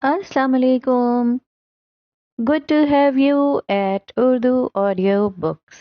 Assalamu alaikum. Good to have you at Urdu Audio Books.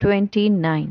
29।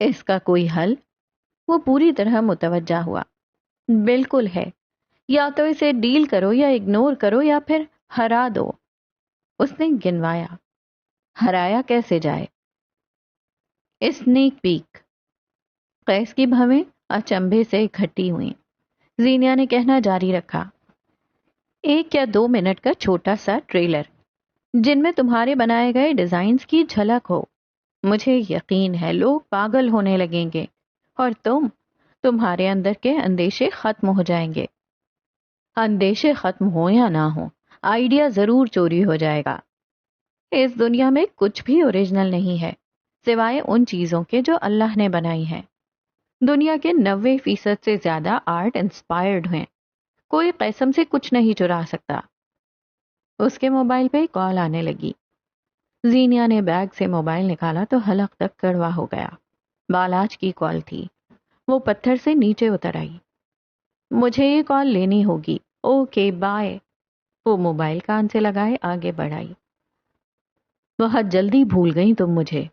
اس کا کوئی حل؟ وہ پوری طرح متوجہ ہوا۔ بالکل ہے، یا تو اسے ڈیل کرو یا اگنور کرو یا پھر ہرا دو۔ اس نے گنوایا۔ ہرایا کیسے جائے؟ Snack pack. قیس کی بھویں اچنبھے سے اکٹھی ہوئیں۔ زینیا نے کہنا جاری رکھا، 1 یا 2 منٹ کا چھوٹا سا ٹریلر جن میں تمہارے بنائے گئے ڈیزائنز کی جھلک ہو۔ مجھے یقین ہے لوگ پاگل ہونے لگیں گے اور تمہارے اندر کے اندیشے ختم ہو جائیں گے۔ اندیشے ختم ہو یا نہ ہو، آئیڈیا ضرور چوری ہو جائے گا۔ اس دنیا میں کچھ بھی اوریجنل نہیں ہے سوائے ان چیزوں کے جو اللہ نے بنائی ہیں۔ دنیا کے 90% سے زیادہ آرٹ انسپائرڈ ہیں۔ کوئی قسم سے کچھ نہیں چرا سکتا۔ اس کے موبائل پہ کال آنے لگی۔ زینیا نے بیگ سے موبائل نکالا تو حلق تک کڑوا ہو گیا۔ بالاج کی کال تھی۔ وہ پتھر سے نیچے اتر آئی۔ مجھے یہ کال لینی ہوگی۔ Okay bye. وہ موبائل کان سے لگائے آگے بڑھائی۔ بہت جلدی بھول گئیں تم مجھے۔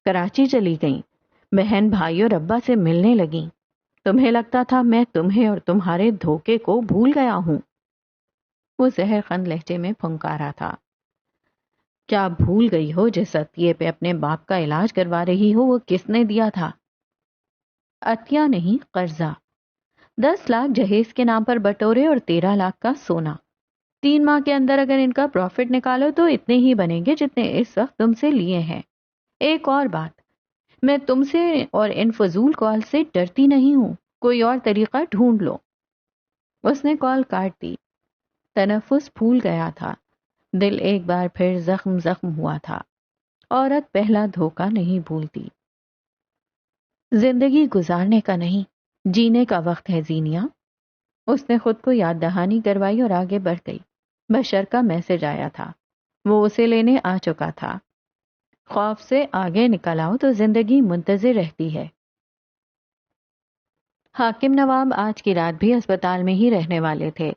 کراچی چلی گئیں، بہن بھائی اور ابا سے ملنے لگیں۔ تمہیں لگتا تھا میں تمہیں اور تمہارے دھوکے کو بھول گیا ہوں۔ وہ زہر خند لہجے میں پھنکارا تھا۔ کیا بھول گئی ہو جس عطیے پہ اپنے باپ کا علاج کروا رہی ہو وہ کس نے دیا تھا؟ عطیہ نہیں، قرضہ۔ 10 لاکھ جہیز کے نام پر بٹورے اور 13 لاکھ کا سونا۔ 3 ماہ کے اندر اگر ان کا پروفٹ نکالو تو اتنے ہی بنیں گے جتنے اس وقت تم سے لیے ہیں۔ ایک اور بات، میں تم سے اور ان فضول کال سے ڈرتی نہیں ہوں۔ کوئی اور طریقہ ڈھونڈ لو۔ اس نے کال کاٹ دی۔ تنفس پھول گیا تھا۔ دل ایک بار پھر زخم ہوا تھا۔ عورت پہلا دھوکہ نہیں بھولتی۔ زندگی گزارنے کا نہیں، جینے کا وقت ہے زینیا۔ اس نے خود کو یاد دہانی کروائی اور آگے بڑھ گئی۔ بشر کا میسج آیا تھا۔ وہ اسے لینے آ چکا تھا۔ خوف سے آگے نکل آؤ تو زندگی منتظر رہتی ہے۔ حاکم نواب آج کی رات بھی اسپتال میں ہی رہنے والے تھے۔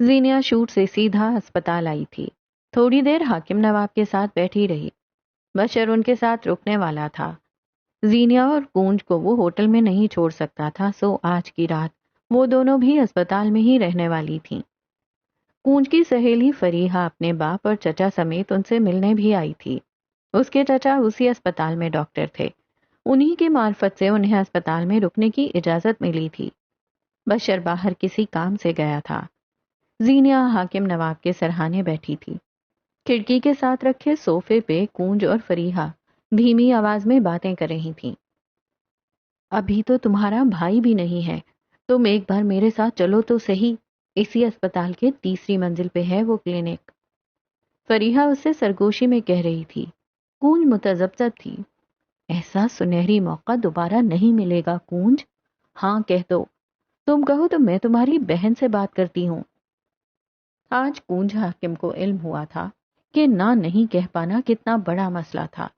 زینیا شوٹ سے سیدھا اسپتال آئی تھی۔ تھوڑی دیر حاکم نواب کے ساتھ بیٹھی رہی۔ بشر ان کے ساتھ رکنے والا تھا۔ زینیا اور کونج کو وہ ہوٹل میں نہیں چھوڑ سکتا تھا، سو آج کی رات وہ دونوں بھی اسپتال میں ہی رہنے والی تھیں۔ کونج کی سہیلی فریحہ اپنے باپ اور چچا سمیت ان سے ملنے بھی آئی تھی۔ اس کے چچا اسی اسپتال میں ڈاکٹر تھے۔ انہی کی معرفت سے انہیں اسپتال میں رکنے کی اجازت ملی تھی۔ بشر باہر کسی کام سے گیا تھا۔ زینیا حاکم نواب کے سرہانے بیٹھی تھی۔ کھڑکی کے ساتھ رکھے صوفے پہ کونج اور فریحہ دھیمی آواز میں باتیں کر رہی تھیں۔ ابھی تو تمہارا بھائی بھی نہیں ہے، تم ایک بار میرے ساتھ چلو تو صحیح، اسی اسپتال کے 3ری منزل پہ ہے وہ کلینک۔ فریحہ اس سے سرگوشی میں کہہ رہی تھی۔ کونج متذبذب تھی۔ ایسا سنہری موقع دوبارہ نہیں ملے گا کونج، ہاں کہہ دو۔ تم کہو تو میں تمہاری بہن سے بات کرتی ہوں۔ آج کونج حاکم کو علم ہوا تھا کہ نہ نہیں کہہ پانا کتنا بڑا مسئلہ تھا۔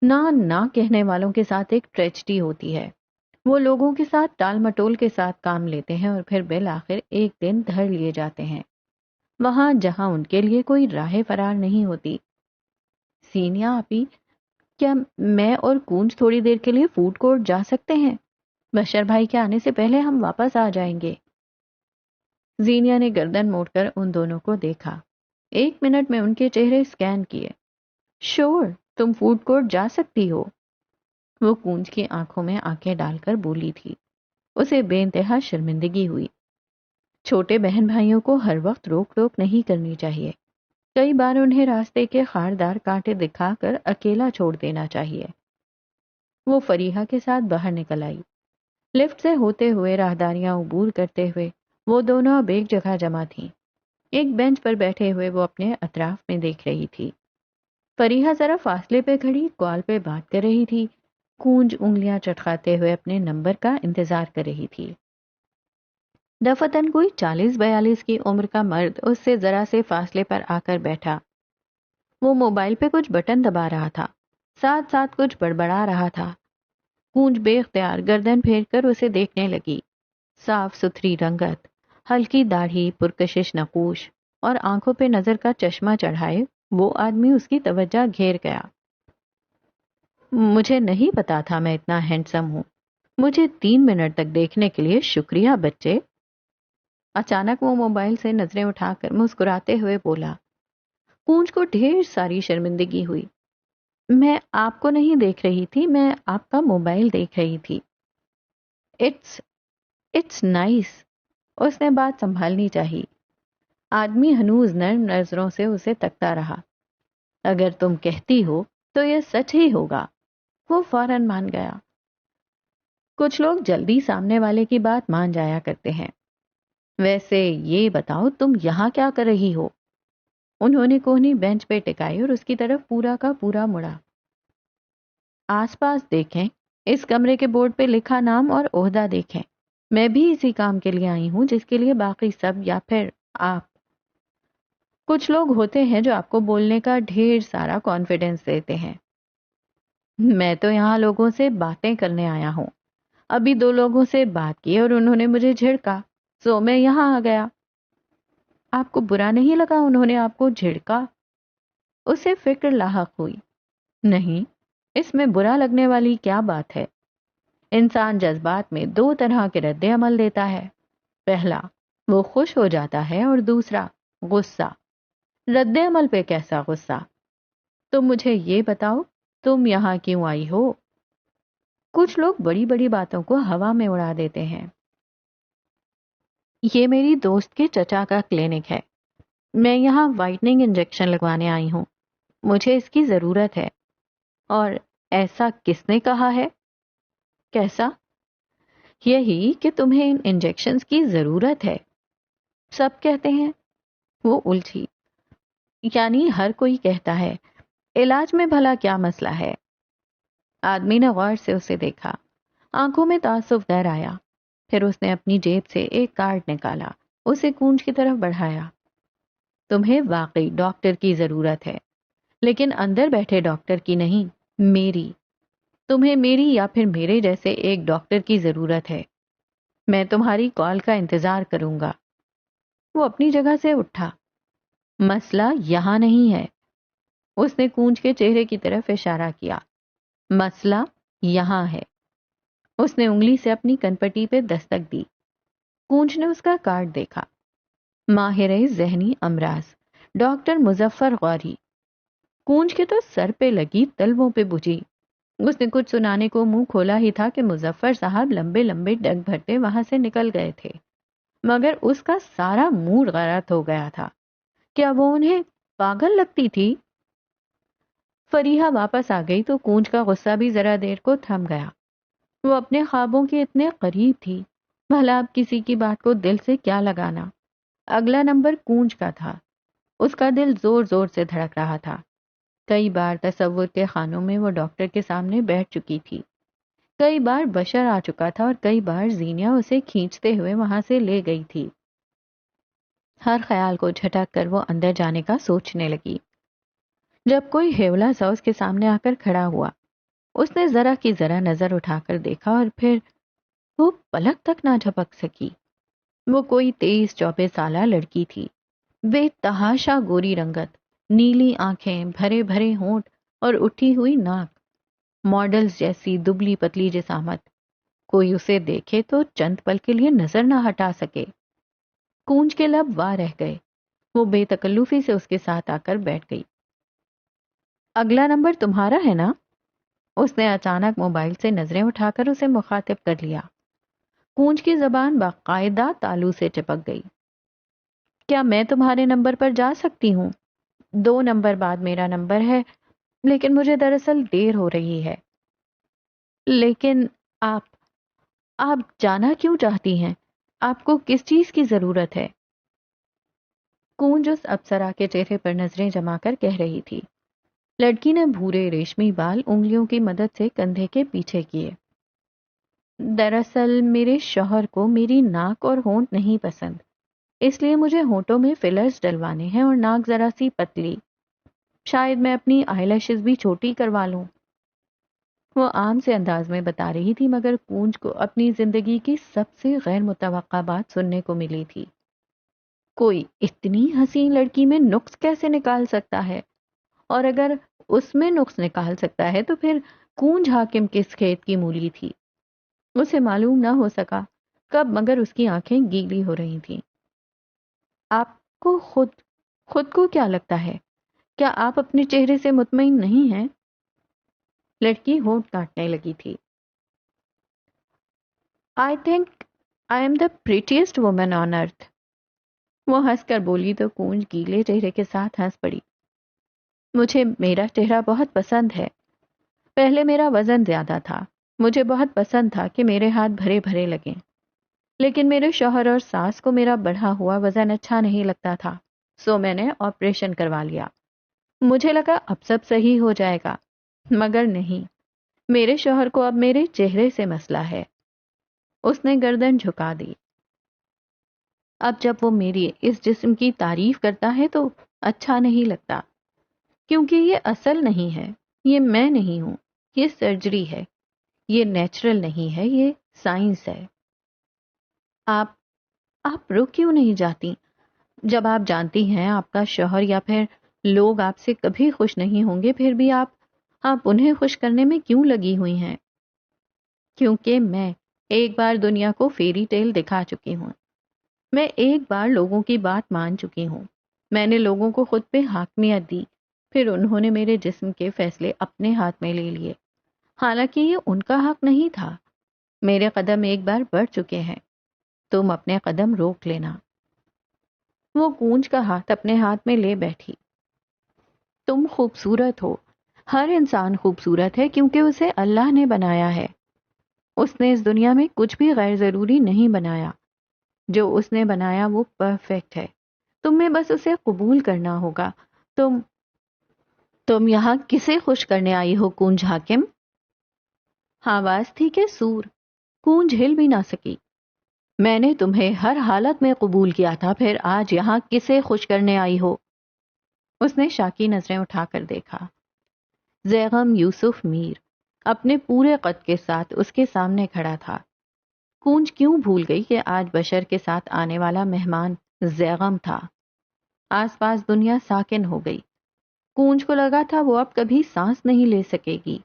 نہ کہنے والوں کے ساتھ ایک ٹریجڈی ہوتی ہے۔ وہ لوگوں کے ساتھ ٹال مٹول کے ساتھ کام لیتے ہیں اور پھر بالآخر ایک دن دھر لیے جاتے ہیں، وہاں جہاں ان کے لیے کوئی راہ فرار نہیں ہوتی۔ زینیا آپی، کیا میں اور کونج تھوڑی دیر کے لیے فوڈ کورٹ جا سکتے ہیں؟ بشر بھائی کے آنے سے پہلے ہم واپس آ جائیں گے۔ زینیا نے گردن موڑ کر ان دونوں کو دیکھا۔ 1 منٹ میں ان کے چہرے اسکین کیے۔ شور، تم فوڈ کورٹ جا سکتی ہو؟ وہ کونج کی آنکھوں میں آنکھیں ڈال کر بولی تھی۔ اسے بے انتہا شرمندگی ہوئی۔ چھوٹے بہن بھائیوں کو ہر وقت روک ٹوک نہیں کرنی چاہیے۔ کئی بار انہیں راستے کے خاردار کانٹے دکھا کر اکیلا چھوڑ دینا چاہیے۔ وہ فریحہ کے ساتھ باہر نکل آئی۔ لفٹ سے ہوتے ہوئے راہداریاں عبور کرتے ہوئے وہ دونوں اب ایک جگہ جمع تھیں۔ ایک بینچ پر بیٹھے ہوئے وہ اپنے اطراف میں دیکھ رہی تھی۔ فریحہ ذرا فاصلے پہ کھڑی کال پہ بات کر رہی تھی۔ کونج انگلیاں چٹکاتے ہوئے اپنے نمبر کا انتظار کر رہی تھی۔ دفتن کوئی 40-42 کی عمر کا مرد اس سے ذرا سے فاصلے پر آ کر بیٹھا۔ وہ موبائل پہ کچھ بٹن دبا رہا تھا، ساتھ ساتھ کچھ بڑبڑا رہا تھا۔ کونج بے اختیار گردن پھیر کر اسے دیکھنے لگی۔ صاف ستھری رنگت، ہلکی داڑھی، پرکشش نقوش اور آنکھوں پہ نظر کا چشمہ چڑھائے وہ آدمی اس کی توجہ گھیر گیا۔ مجھے نہیں پتا تھا میں اتنا ہینڈسم ہوں. مجھے 3 منٹ تک دیکھنے کے لیے شکریہ بچے. اچانک وہ موبائل سے نظریں اٹھا کر مسکراتے ہوئے بولا. کونج کو ڈھیر ساری شرمندگی ہوئی. میں آپ کو نہیں دیکھ رہی تھی، میں آپ کا موبائل دیکھ رہی تھی. It's it's nice. اس نے بات سنبھالنی چاہی. آدمی ہنوز نرم نظروں سے اسے تکتا رہا. اگر تم کہتی ہو تو یہ سچ ہی ہوگا. وہ فوراً مان گیا. کچھ لوگ جلدی سامنے والے کی بات مان جایا کرتے ہیں. ویسے یہ بتاؤ تم یہاں کیا کر رہی ہو؟ انہوں نے کوہنی بینچ پہ ٹکائی اور اس کی طرف پورا کا پورا مڑا. آس پاس دیکھیں، اس کمرے کے بورڈ پہ لکھا نام اور عہدہ دیکھیں. میں بھی اسی کام کے لیے آئی ہوں جس کے لیے باقی سب یا پھر آپ. کچھ لوگ ہوتے ہیں جو آپ کو بولنے کا ڈھیر سارا کانفیڈنس دیتے ہیں. میں تو یہاں لوگوں سے باتیں کرنے آیا ہوں. ابھی 2 لوگوں سے بات کی اور انہوں نے مجھے جھڑکا، سو میں یہاں آ گیا. آپ کو برا نہیں لگا انہوں نے آپ کو جھڑکا؟ اسے فکر لاحق ہوئی. نہیں، اس میں برا لگنے والی کیا بات ہے؟ انسان جذبات میں 2 طرح کے رد عمل دیتا ہے. پہلا، وہ خوش ہو جاتا ہے اور دوسرا، غصہ. رد عمل پہ کیسا غصہ؟ تو مجھے یہ بتاؤ تم یہاں کیوں آئی ہو؟ کچھ لوگ بڑی بڑی باتوں کو ہوا میں اڑا دیتے ہیں. یہ میری دوست کے چچا کا کلینک ہے. میں یہاں وائٹننگ انجیکشن لگوانے آئی ہوں. مجھے اس کی ضرورت ہے. اور ایسا کس نے کہا ہے؟ کیسا؟ یہی کہ تمہیں ان انجیکشنز کی ضرورت ہے. سب کہتے ہیں. وہ الجھی. یعنی ہر کوئی کہتا ہے. علاج میں بھلا کیا مسئلہ ہے؟ آدمی نے غور سے اسے دیکھا. آنکھوں میں تعصب در آیا. پھر اس نے اپنی جیب سے ایک کارڈ نکالا، اسے کونج کی طرف بڑھایا. تمہیں واقعی ڈاکٹر کی ضرورت ہے، لیکن اندر بیٹھے ڈاکٹر کی نہیں، میری. تمہیں میری یا پھر میرے جیسے ایک ڈاکٹر کی ضرورت ہے. میں تمہاری کال کا انتظار کروں گا. وہ اپنی جگہ سے اٹھا. مسئلہ یہاں نہیں ہے. اس نے کونج کے چہرے کی طرف اشارہ کیا. مسئلہ یہاں ہے. اس نے انگلی سے اپنی کنپٹی پہ دستک دی. کونج نے اس کا کارڈ دیکھا. ماہر ذہنی امراض ڈاکٹر مظفر غوری. کونج کے تو سر پہ لگی تلووں پہ بجھی. اس نے کچھ سنانے کو منہ کھولا ہی تھا کہ مظفر صاحب لمبے لمبے ڈگ بھرتے وہاں سے نکل گئے تھے. مگر اس کا سارا موڈ غلط ہو گیا تھا. کیا وہ انہیں پاگل لگتی تھی؟ فریحہ واپس آ گئی تو کونج کا غصہ بھی ذرا دیر کو تھم گیا. وہ اپنے خوابوں کے اتنے قریب تھی. بھلا اب کسی کی بات کو دل سے کیا لگانا؟ اگلا نمبر کونج کا تھا. اس کا دل زور زور سے دھڑک رہا تھا. کئی بار تصور کے خانوں میں وہ ڈاکٹر کے سامنے بیٹھ چکی تھی. کئی بار بشر آ چکا تھا اور کئی بار زینیا اسے کھینچتے ہوئے وہاں سے لے گئی تھی. ہر خیال کو جھٹک کر وہ اندر جانے کا سوچنے لگی. جب کوئی ہیولا سا اس کے سامنے آ کر کھڑا ہوا، اس نے ذرا کی ذرا نظر اٹھا کر دیکھا اور پھر وہ پلک تک نہ جھپک سکی. وہ کوئی 23-24 سالہ لڑکی تھی. بے تحاشا گوری رنگت، نیلی آنکھیں، بھرے بھرے ہونٹ اور اٹھی ہوئی ناک. ماڈلز جیسی دبلی پتلی جسامت. کوئی اسے دیکھے تو چند پل کے لیے نظر نہ ہٹا سکے. کونج کے لب وا رہ گئے. وہ بے تکلفی سے اس کے ساتھ آ کر بیٹھ گئی. اگلا نمبر تمہارا ہے نا؟ اس نے اچانک موبائل سے نظریں اٹھا کر اسے مخاطب کر لیا. کونج کی زبان باقاعدہ تالو سے چپک گئی. کیا میں تمہارے نمبر پر جا سکتی ہوں؟ 2 نمبر بعد میرا نمبر ہے، لیکن مجھے دراصل دیر ہو رہی ہے. لیکن آپ جانا کیوں چاہتی ہیں؟ آپ کو کس چیز کی ضرورت ہے؟ کونج اس افسرا کے چہرے پر نظریں جما کر کہہ رہی تھی. لڑکی نے بھورے ریشمی بال انگلیوں کی مدد سے کندھے کے پیچھے کیے. دراصل میرے شوہر کو میری ناک اور ہونٹ نہیں پسند، اس لیے مجھے ہونٹوں میں فلرز ڈلوانے ہیں اور ناک ذرا سی پتلی. شاید میں اپنی آئی لیشز بھی چھوٹی کروا لوں. وہ عام سے انداز میں بتا رہی تھی مگر کونج کو اپنی زندگی کی سب سے غیر متوقع بات سننے کو ملی تھی. کوئی اتنی حسین لڑکی میں نقص کیسے نکال سکتا ہے؟ اور اگر اس میں نقص نکال سکتا ہے تو پھر کونج حاکم کس کھیت کی مولی تھی اسے معلوم نہ ہو سکا کب، مگر اس کی آنکھیں گیلی ہو رہی تھیں۔ آپ کو خود کو کیا لگتا ہے؟ کیا آپ اپنے چہرے سے مطمئن نہیں ہیں؟ لڑکی ہونٹ کاٹنے لگی تھی۔ I think I am the prettiest woman on earth۔ وہ ہنس کر بولی تو کونج گیلے چہرے کے ساتھ ہنس پڑی۔ مجھے میرا چہرہ بہت پسند ہے۔ پہلے میرا وزن زیادہ تھا، مجھے بہت پسند تھا کہ میرے ہاتھ بھرے بھرے لگیں، لیکن میرے شوہر اور ساس کو میرا بڑھا ہوا وزن اچھا نہیں لگتا تھا، سو میں نے آپریشن کروا لیا۔ مجھے لگا اب سب صحیح ہو جائے گا، مگر نہیں، میرے شوہر کو اب میرے چہرے سے مسئلہ ہے۔ اس نے گردن جھکا دی۔ اب جب وہ میری اس جسم کی تعریف کرتا ہے تو اچھا نہیں لگتا، کیونکہ یہ اصل نہیں ہے، یہ میں نہیں ہوں، یہ سرجری ہے، یہ نیچرل نہیں ہے، یہ سائنس ہے۔ آپ رک کیوں نہیں جاتی؟ جب آپ جانتی ہیں آپ کا شوہر یا پھر لوگ آپ سے کبھی خوش نہیں ہوں گے، پھر بھی آپ انہیں خوش کرنے میں کیوں لگی ہوئی ہیں؟ کیونکہ میں ایک بار دنیا کو فیری ٹیل دکھا چکی ہوں، میں ایک بار لوگوں کی بات مان چکی ہوں، میں نے لوگوں کو خود پہ حاکمیت دی، پھر انہوں نے میرے جسم کے فیصلے اپنے ہاتھ میں لے لیے، حالانکہ یہ ان کا حق نہیں تھا۔ میرے قدم ایک بار بڑھ چکے ہیں، تم اپنے قدم روک لینا۔ وہ کونج کا ہاتھ اپنے ہاتھ میں لے بیٹھی۔ تم خوبصورت ہو، ہر انسان خوبصورت ہے کیونکہ اسے اللہ نے بنایا ہے۔ اس نے اس دنیا میں کچھ بھی غیر ضروری نہیں بنایا، جو اس نے بنایا وہ پرفیکٹ ہے، تمہیں بس اسے قبول کرنا ہوگا۔ تم یہاں کسے خوش کرنے آئی ہو کونج حاکم؟ آواز تھی کہ سور، کونج ہل بھی نہ سکی۔ میں نے تمہیں ہر حالت میں قبول کیا تھا، پھر آج یہاں کسے خوش کرنے آئی ہو؟ اس نے شاکی نظریں اٹھا کر دیکھا۔ زیغم یوسف میر اپنے پورے قد کے ساتھ اس کے سامنے کھڑا تھا۔ کونج کیوں بھول گئی کہ آج بشر کے ساتھ آنے والا مہمان زیغم تھا۔ آس پاس دنیا ساکن ہو گئی۔ کونج کو لگا تھا وہ اب کبھی سانس نہیں لے سکے گی۔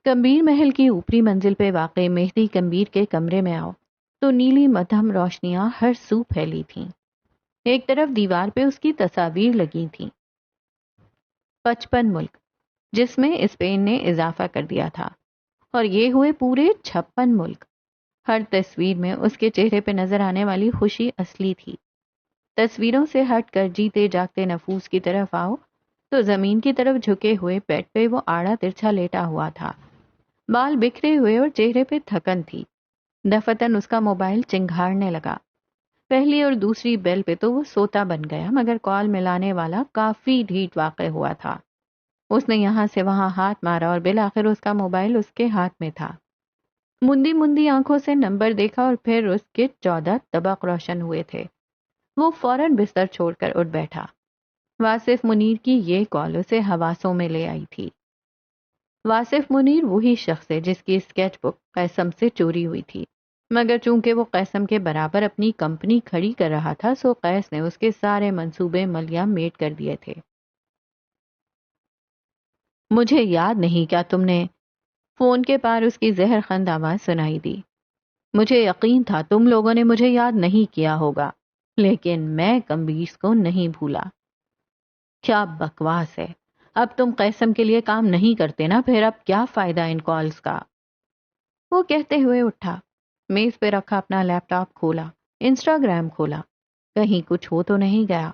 کمبیر محل کی اوپری منزل پہ واقع مہدی کمبیر کے کمرے میں آؤ تو نیلی مدھم روشنیاں ہر سو پھیلی تھیں۔ ایک طرف دیوار پہ اس کی تصاویر لگی تھیں، 55 ملک جس میں اسپین نے اضافہ کر دیا تھا، اور یہ ہوئے پورے 56 ملک۔ ہر تصویر میں اس کے چہرے پہ نظر آنے والی خوشی اصلی تھی۔ تصویروں سے ہٹ کر جیتے جاگتے نفوس کی طرف آؤ تو زمین کی طرف جھکے ہوئے پیٹ پہ وہ آڑا ترچھا لیٹا ہوا تھا، بال بکھرے ہوئے اور چہرے پہ تھکن تھی۔ دفتن اس کا موبائل چنگھاڑنے لگا۔ پہلی اور دوسری بیل پہ تو وہ سوتا بن گیا، مگر کال ملانے والا کافی ڈھیٹ واقع ہوا تھا۔ اس نے یہاں سے وہاں ہاتھ مارا اور بالآخر اس کا موبائل اس کے ہاتھ میں تھا۔ مندی مندی آنکھوں سے نمبر دیکھا اور پھر اس کے 14 طبق روشن ہوئے تھے۔ وہ فوراً بستر چھوڑ کر اٹھ بیٹھا۔ واصف منیر کی یہ کال اسے حواسوں میں لے آئی تھی۔ واصف منیر وہی شخص ہے جس کی اسکیچ بک قیسم سے چوری ہوئی تھی، مگر چونکہ وہ قیسم کے برابر اپنی کمپنی کھڑی کر رہا تھا، سو قیس نے اس کے سارے منصوبے ملیہ میٹ کر دیے تھے۔ مجھے یاد نہیں کیا تم نے؟ فون کے پار اس کی زہر خند آواز سنائی دی۔ مجھے یقین تھا تم لوگوں نے مجھے یاد نہیں کیا ہوگا، لیکن میں کمبیز کو نہیں بھولا۔ کیا بکواس ہے، اب تم قیسم کے لیے کام نہیں کرتے نا، پھر اب کیا فائدہ ان کالز کا؟ وہ کہتے ہوئے اٹھا، میز پہ رکھا اپنا لیپ ٹاپ کھولا، انسٹاگرام کھولا، کہیں کچھ ہو تو نہیں گیا۔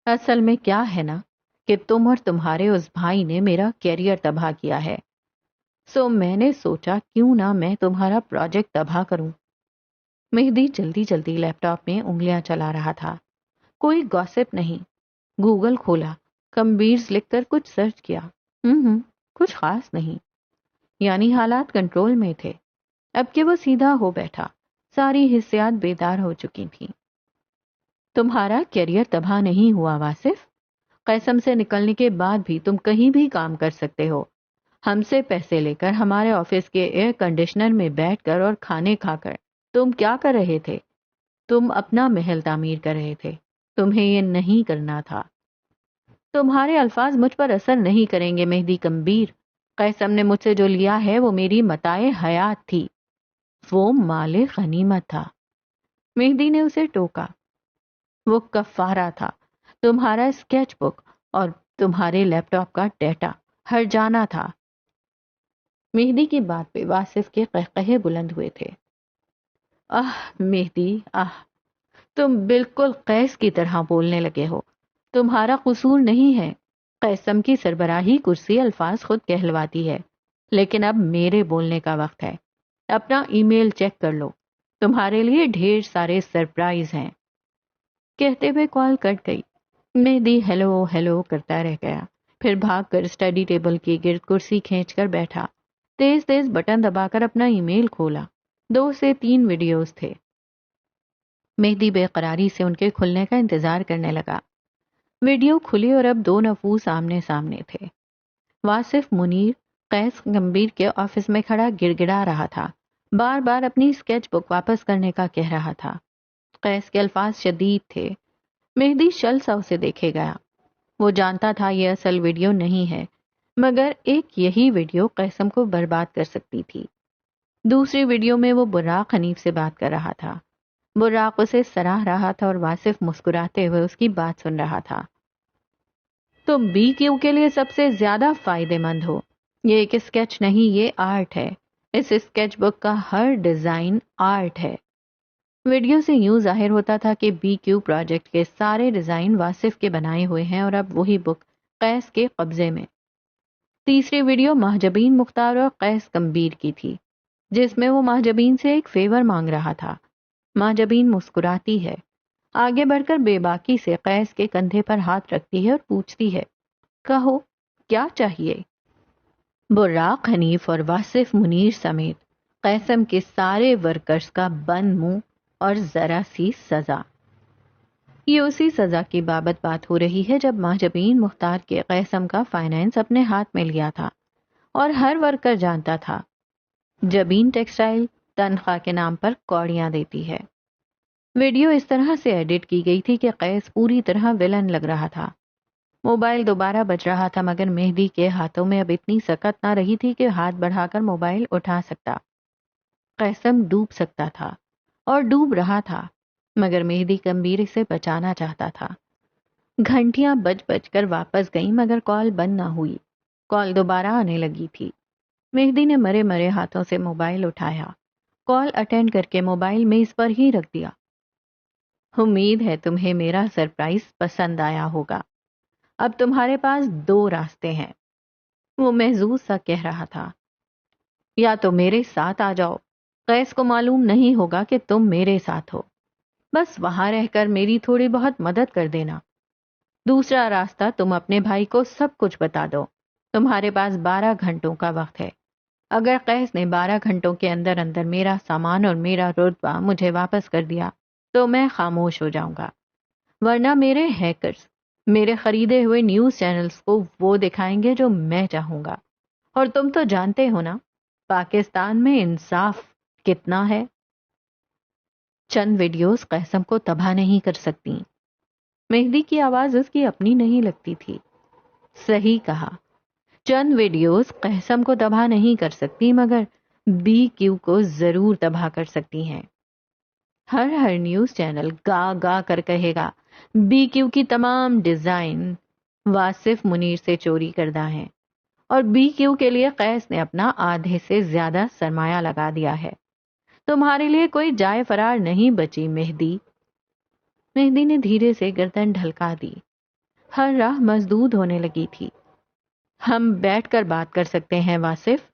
اصل میں کیا ہے نا کہ تم اور تمہارے اس بھائی نے میرا کیریئر تباہ کیا ہے، سو میں نے سوچا کیوں نہ میں تمہارا پروجیکٹ تباہ کروں۔ مہدی جلدی جلدی لیپ ٹاپ میں انگلیاں چلا رہا تھا۔ کوئی گوسپ نہیں۔ گوگل کھولا، کمبیرز لکھ کر کچھ سرچ کیا۔ کچھ خاص نہیں، یعنی حالات کنٹرول میں تھے۔ اب کہ وہ سیدھا ہو بیٹھا، ساری حسیات بیدار ہو چکی تھیں۔ تمہارا کیریئر تباہ نہیں ہوا واصف، قسم سے نکلنے کے بعد بھی تم کہیں بھی کام کر سکتے ہو، ہم سے پیسے لے کر، ہمارے آفس کے ایئر کنڈیشنر میں بیٹھ کر اور کھانے کھا کر۔ تم کیا کر رہے تھے؟ تم اپنا محل تعمیر کر رہے تھے، تمہیں یہ نہیں کرنا تھا۔ تمہارے الفاظ مجھ پر اثر نہیں کریں گے مہدی کمبیر. قیسم نے مجھ سے جو لیا ہے وہ میری متاع حیات تھی، وہ مال غنیمت تھا. مہدی نے اسے ٹوکا. وہ کفارہ تھا، تمہارا اسکیچ بک اور تمہارے لیپ ٹاپ کا ڈیٹا ہر جانا تھا. مہدی کی بات پہ واصف کے قہقہے بلند ہوئے تھے. مہدی تم بالکل قیس کی طرح بولنے لگے ہو. تمہارا قصور نہیں ہے. قیسم کی سربراہی کرسی الفاظ خود کہلواتی ہے، لیکن اب میرے بولنے کا وقت ہے. اپنا ای میل چیک کر لو، تمہارے لیے ڈھیر سارے سرپرائز ہیں. کہتے ہوئے کال کٹ گئی. مہدی ہیلو ہیلو کرتا رہ گیا، پھر بھاگ کر اسٹڈی ٹیبل کے گرد کرسی کھینچ کر بیٹھا. تیز تیز بٹن دبا کر اپنا ای میل کھولا. 2 سے 3 ویڈیوز تھے. مہدی بے قراری سے ان کے کھلنے کا انتظار کرنے لگا. ویڈیو کھلی اور اب 2 نفوس آمنے سامنے تھے. واصف منیر قیس گمبیر کے آفس میں کھڑا گڑ گڑا رہا تھا، بار بار اپنی اسکیچ بک واپس کرنے کا کہہ رہا تھا. قیس کے الفاظ شدید تھے. مہدی شل سا اسے دیکھے گیا. وہ جانتا تھا یہ اصل ویڈیو نہیں ہے، مگر ایک یہی ویڈیو قیسم کو برباد کر سکتی تھی. دوسری ویڈیو میں وہ براق حنیف سے بات کر رہا تھا. براق اسے سراہ رہا تھا اور واصف مسکراتے ہوئے اس کی بات سن رہا تھا. تم بی کیو کے لیے سب سے زیادہ فائدے مند ہو. یہ ایک اسکیچ نہیں، یہ آرٹ ہے. اس اسکیچ بک کا ہر ڈیزائن آرٹ ہے. ویڈیو سے یوں ظاہر ہوتا تھا کہ بی کیو پروجیکٹ کے سارے ڈیزائن واصف کے بنائے ہوئے ہیں اور اب وہی بک قیس کے قبضے میں. تیسری ویڈیو مہجبین مختار اور قیس گمبیر کی تھی، جس میں وہ مہجبین سے ایک فیور مانگ رہا تھا. مہجبین مسکراتی ہے، آگے بڑھ کر بے باکی سے قیس کے کندھے پر ہاتھ رکھتی ہے اور پوچھتی ہے، کہو کیا چاہیے؟ براق حنیف اور واصف منیر سمیت قیسم کے سارے ورکرز کا بند منہ اور ذرا سی سزا. یہ اسی سزا کی بابت بات ہو رہی ہے جب مہجبین مختار کے قیسم کا فائنانس اپنے ہاتھ میں لیا تھا اور ہر ورکر جانتا تھا جبین ٹیکسٹائل تنخواہ کے نام پر کوڑیاں دیتی ہے. ویڈیو اس طرح سے ایڈٹ کی گئی تھی کہ قیس پوری طرح ویلن لگ رہا تھا. موبائل دوبارہ بج رہا تھا مگر مہدی کے ہاتھوں میں اب اتنی سکت نہ رہی تھی کہ ہاتھ بڑھا کر موبائل اٹھا سکتا. قیسم ڈوب سکتا تھا اور ڈوب رہا تھا، مگر مہدی کمبیر سے بچانا چاہتا تھا. گھنٹیاں بج بج کر واپس گئیں مگر کال بند نہ ہوئی. کال دوبارہ آنے لگی تھی. مہدی نے مرے مرے ہاتھوں سے موبائل اٹھایا، کال اٹینڈ کر کے موبائل میز پر ہی رکھ دیا. امید ہے تمہیں میرا سرپرائز پسند آیا ہوگا. اب تمہارے پاس 2 راستے ہیں. وہ محظوظ سا کہہ رہا تھا. یا تو میرے ساتھ آ جاؤ، قیس کو معلوم نہیں ہوگا کہ تم میرے ساتھ ہو، بس وہاں رہ کر میری تھوڑی بہت مدد کر دینا. دوسرا راستہ، تم اپنے بھائی کو سب کچھ بتا دو. تمہارے پاس 12 گھنٹوں کا وقت ہے. اگر قیس نے 12 گھنٹوں کے اندر اندر میرا سامان اور میرا رتبہ مجھے واپس کر دیا تو میں خاموش ہو جاؤں گا، ورنہ میرے ہیکرز میرے خریدے ہوئے نیوز چینلز کو وہ دکھائیں گے جو میں چاہوں گا. اور تم تو جانتے ہو نا پاکستان میں انصاف کتنا ہے. چند ویڈیوز قیسم کو تباہ نہیں کر سکتی. مہدی کی آواز اس کی اپنی نہیں لگتی تھی. صحیح کہا، چند ویڈیوز قیسم کو تباہ نہیں کر سکتی مگر بی کیو کو ضرور تباہ کر سکتی ہیں. ہر نیوز چینل گا گا کر کہے گا بی کیو کی تمام ڈیزائن واصف منیر سے چوری کردہ ہیں اور بی کیو کے لیے قیس نے اپنا آدھے سے زیادہ سرمایہ لگا دیا ہے. تمہارے لیے کوئی جائے فرار نہیں بچی مہدی. مہدی نے دھیرے سے گردن ڈھلکا دی. ہر راہ مسدود ہونے لگی تھی. ہم بیٹھ کر بات کر سکتے ہیں واصف.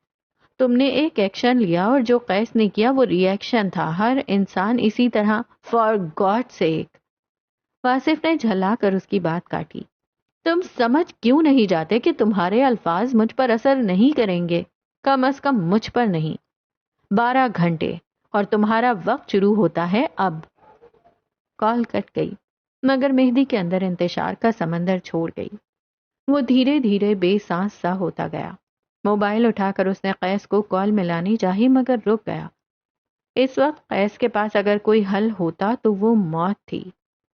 تم نے ایک ایکشن لیا اور جو قیس نے کیا وہ ری ایکشن تھا. ہر انسان اسی طرح. فار گاڈ سیک. واصف نے جھلا کر اس کی بات کاٹی. تم سمجھ کیوں نہیں جاتے کہ تمہارے الفاظ مجھ پر اثر نہیں کریں گے، کم از کم مجھ پر نہیں. 12 گھنٹے اور تمہارا وقت شروع ہوتا ہے اب. کال کٹ گئی مگر مہدی کے اندر انتشار کا سمندر چھوڑ گئی. وہ دھیرے دھیرے بے سانس سا ہوتا گیا. موبائل اٹھا کر اس نے قیس کو کال ملانی چاہی مگر رک گیا. اس وقت قیس کے پاس اگر کوئی حل ہوتا تو وہ موت تھی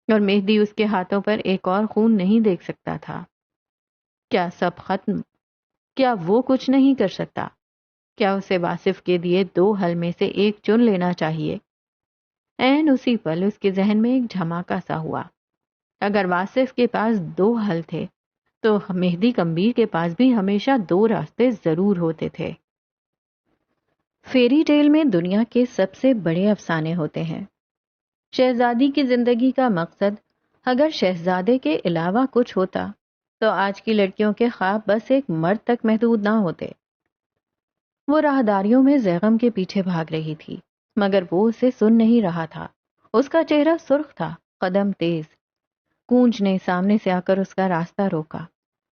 اور مہدی اس کے ہاتھوں پر ایک اور خون نہیں دیکھ سکتا تھا. کیا سب ختم؟ کیا وہ کچھ نہیں کر سکتا؟ کیا اسے واصف کے دیے 2 حل میں سے ایک چن لینا چاہیے؟ عین اسی پل اس کے ذہن میں ایک دھماکہ سا ہوا. اگر واصف کے پاس 2 حل تھے تو مہدی کمبیر کے پاس بھی ہمیشہ 2 راستے ضرور ہوتے تھے. فیری ٹیل میں دنیا کے سب سے بڑے افسانے ہوتے ہیں. شہزادی کی زندگی کا مقصد اگر شہزادے کے علاوہ کچھ ہوتا تو آج کی لڑکیوں کے خواب بس ایک مرد تک محدود نہ ہوتے. وہ راہداریوں میں زیغم کے پیچھے بھاگ رہی تھی مگر وہ اسے سن نہیں رہا تھا. اس کا چہرہ سرخ تھا، قدم تیز. کونج نے سامنے سے آ کر اس کا راستہ روکا.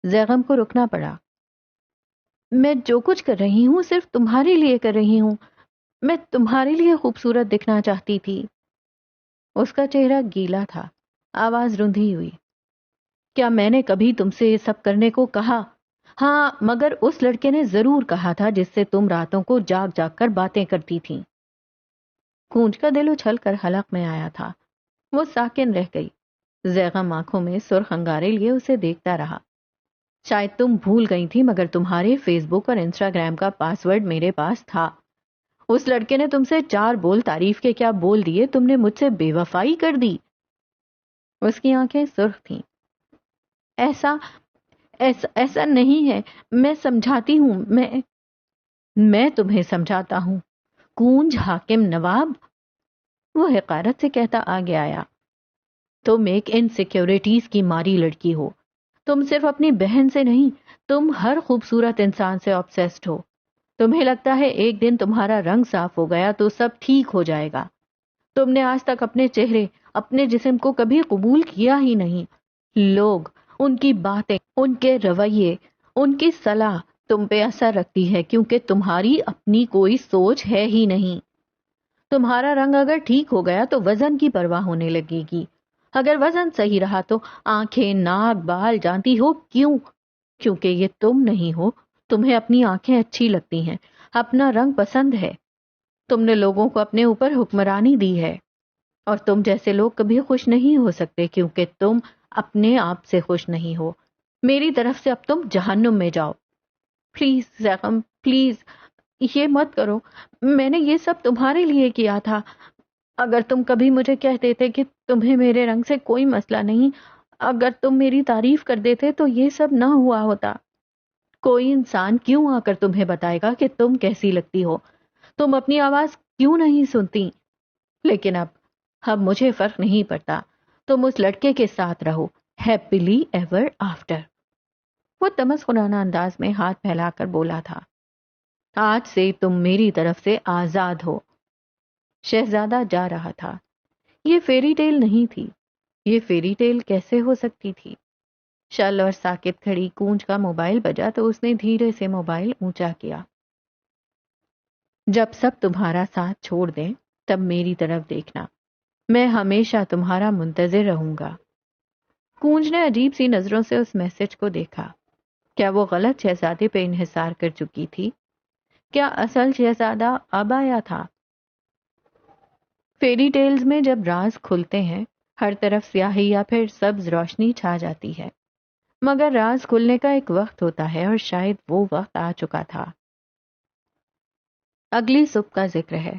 زیغم کو رکنا پڑا. میں جو کچھ کر رہی ہوں صرف تمہارے لیے کر رہی ہوں. میں تمہارے لیے خوبصورت دکھنا چاہتی تھی. اس کا چہرہ گیلا تھا، آواز رندھی ہوئی. کیا میں نے کبھی تم سے یہ سب کرنے کو کہا؟ ہاں، مگر اس لڑکے نے ضرور کہا تھا جس سے تم راتوں کو جاگ جاگ کر باتیں کرتی تھیں. کونج کا دل اچھل کر حلق میں آیا تھا. وہ ساکن رہ گئی. زیغم آنکھوں میں سرخ انگارے لیے اسے دیکھتا رہا. شاید تم بھول گئی تھی مگر تمہارے فیس بک اور انسٹاگرام کا پاس ورڈ میرے پاس تھا. اس لڑکے نے تم سے 4 بول تعریف کے کیا بول دیے، تم نے مجھ سے بے وفائی کر دی. اس کی آنکھیں سرخ تھیں. ایسا ایسا ایسا نہیں ہے، میں سمجھاتی ہوں. میں تمہیں سمجھاتا ہوں. کونج حاکم نواب، وہ حقارت سے کہتا آگے آیا. تم ایک انسیکیورٹیز کی ماری لڑکی ہو. تم صرف اپنی بہن سے نہیں، تم ہر خوبصورت انسان سے آبسیسڈ ہو. تمہیں لگتا ہے ایک دن تمہارا رنگ صاف ہو گیا تو سب ٹھیک ہو جائے گا. تم نے آج تک اپنے چہرے، اپنے جسم کو کبھی قبول کیا ہی نہیں. لوگ، ان کی باتیں، ان کے رویے، ان کی صلاح تم پہ اثر رکھتی ہے کیونکہ تمہاری اپنی کوئی سوچ ہے ہی نہیں. تمہارا رنگ اگر ٹھیک ہو گیا تو وزن کی پرواہ ہونے لگے گی. اگر وزن صحیح رہا تو آنکھیں، ناک، بال جانتی ہو کیوں؟ کیونکہ یہ تم نہیں ہو. تمہیں اپنی آنکھیں اچھی لگتی ہیں، اپنا رنگ پسند ہے. تم نے لوگوں کو اپنے اوپر حکمرانی دی ہے اور تم جیسے لوگ کبھی خوش نہیں ہو سکتے کیونکہ تم اپنے آپ سے خوش نہیں ہو. میری طرف سے اب تم جہنم میں جاؤ. پلیز زیغم، پلیز یہ مت کرو. میں نے یہ سب تمہارے لیے کیا تھا. اگر تم کبھی مجھے کہہ دیتے کہ تمہیں میرے رنگ سے کوئی مسئلہ نہیں، اگر تم میری تعریف کر دیتے تو یہ سب نہ ہوا ہوتا. کوئی انسان کیوں آ کر تمہیں بتائے گا کہ تم کیسی لگتی ہو؟ تم اپنی آواز کیوں نہیں سنتی؟ لیکن اب مجھے فرق نہیں پڑتا. تم اس لڑکے کے ساتھ رہو، ہیپیلی ایور آفٹر. وہ تمسخرانہ انداز میں ہاتھ پھیلا کر بولا تھا. آج سے تم میری طرف سے آزاد ہو. شہزادہ جا رہا تھا. یہ فیری ٹیل نہیں تھی. یہ فیری ٹیل کیسے ہو سکتی تھی؟ شل اور ساکت کھڑی کونج کا موبائل بجا تو اس نے دھیرے سے موبائل اونچا کیا. جب سب تمہارا ساتھ چھوڑ دیں تب میری طرف دیکھنا. میں ہمیشہ تمہارا منتظر رہوں گا. کونج نے عجیب سی نظروں سے اس میسج کو دیکھا. کیا وہ غلط شہزادے پہ انحصار کر چکی تھی؟ کیا اصل شہزادہ اب آیا تھا؟ فیری ٹیلز میں جب راز کھلتے ہیں ہر طرف سیاہی یا پھر سبز روشنی چھا جاتی ہے، مگر راز کھلنے کا ایک وقت ہوتا ہے اور شاید وہ وقت آ چکا تھا. اگلی صبح کا ذکر ہے.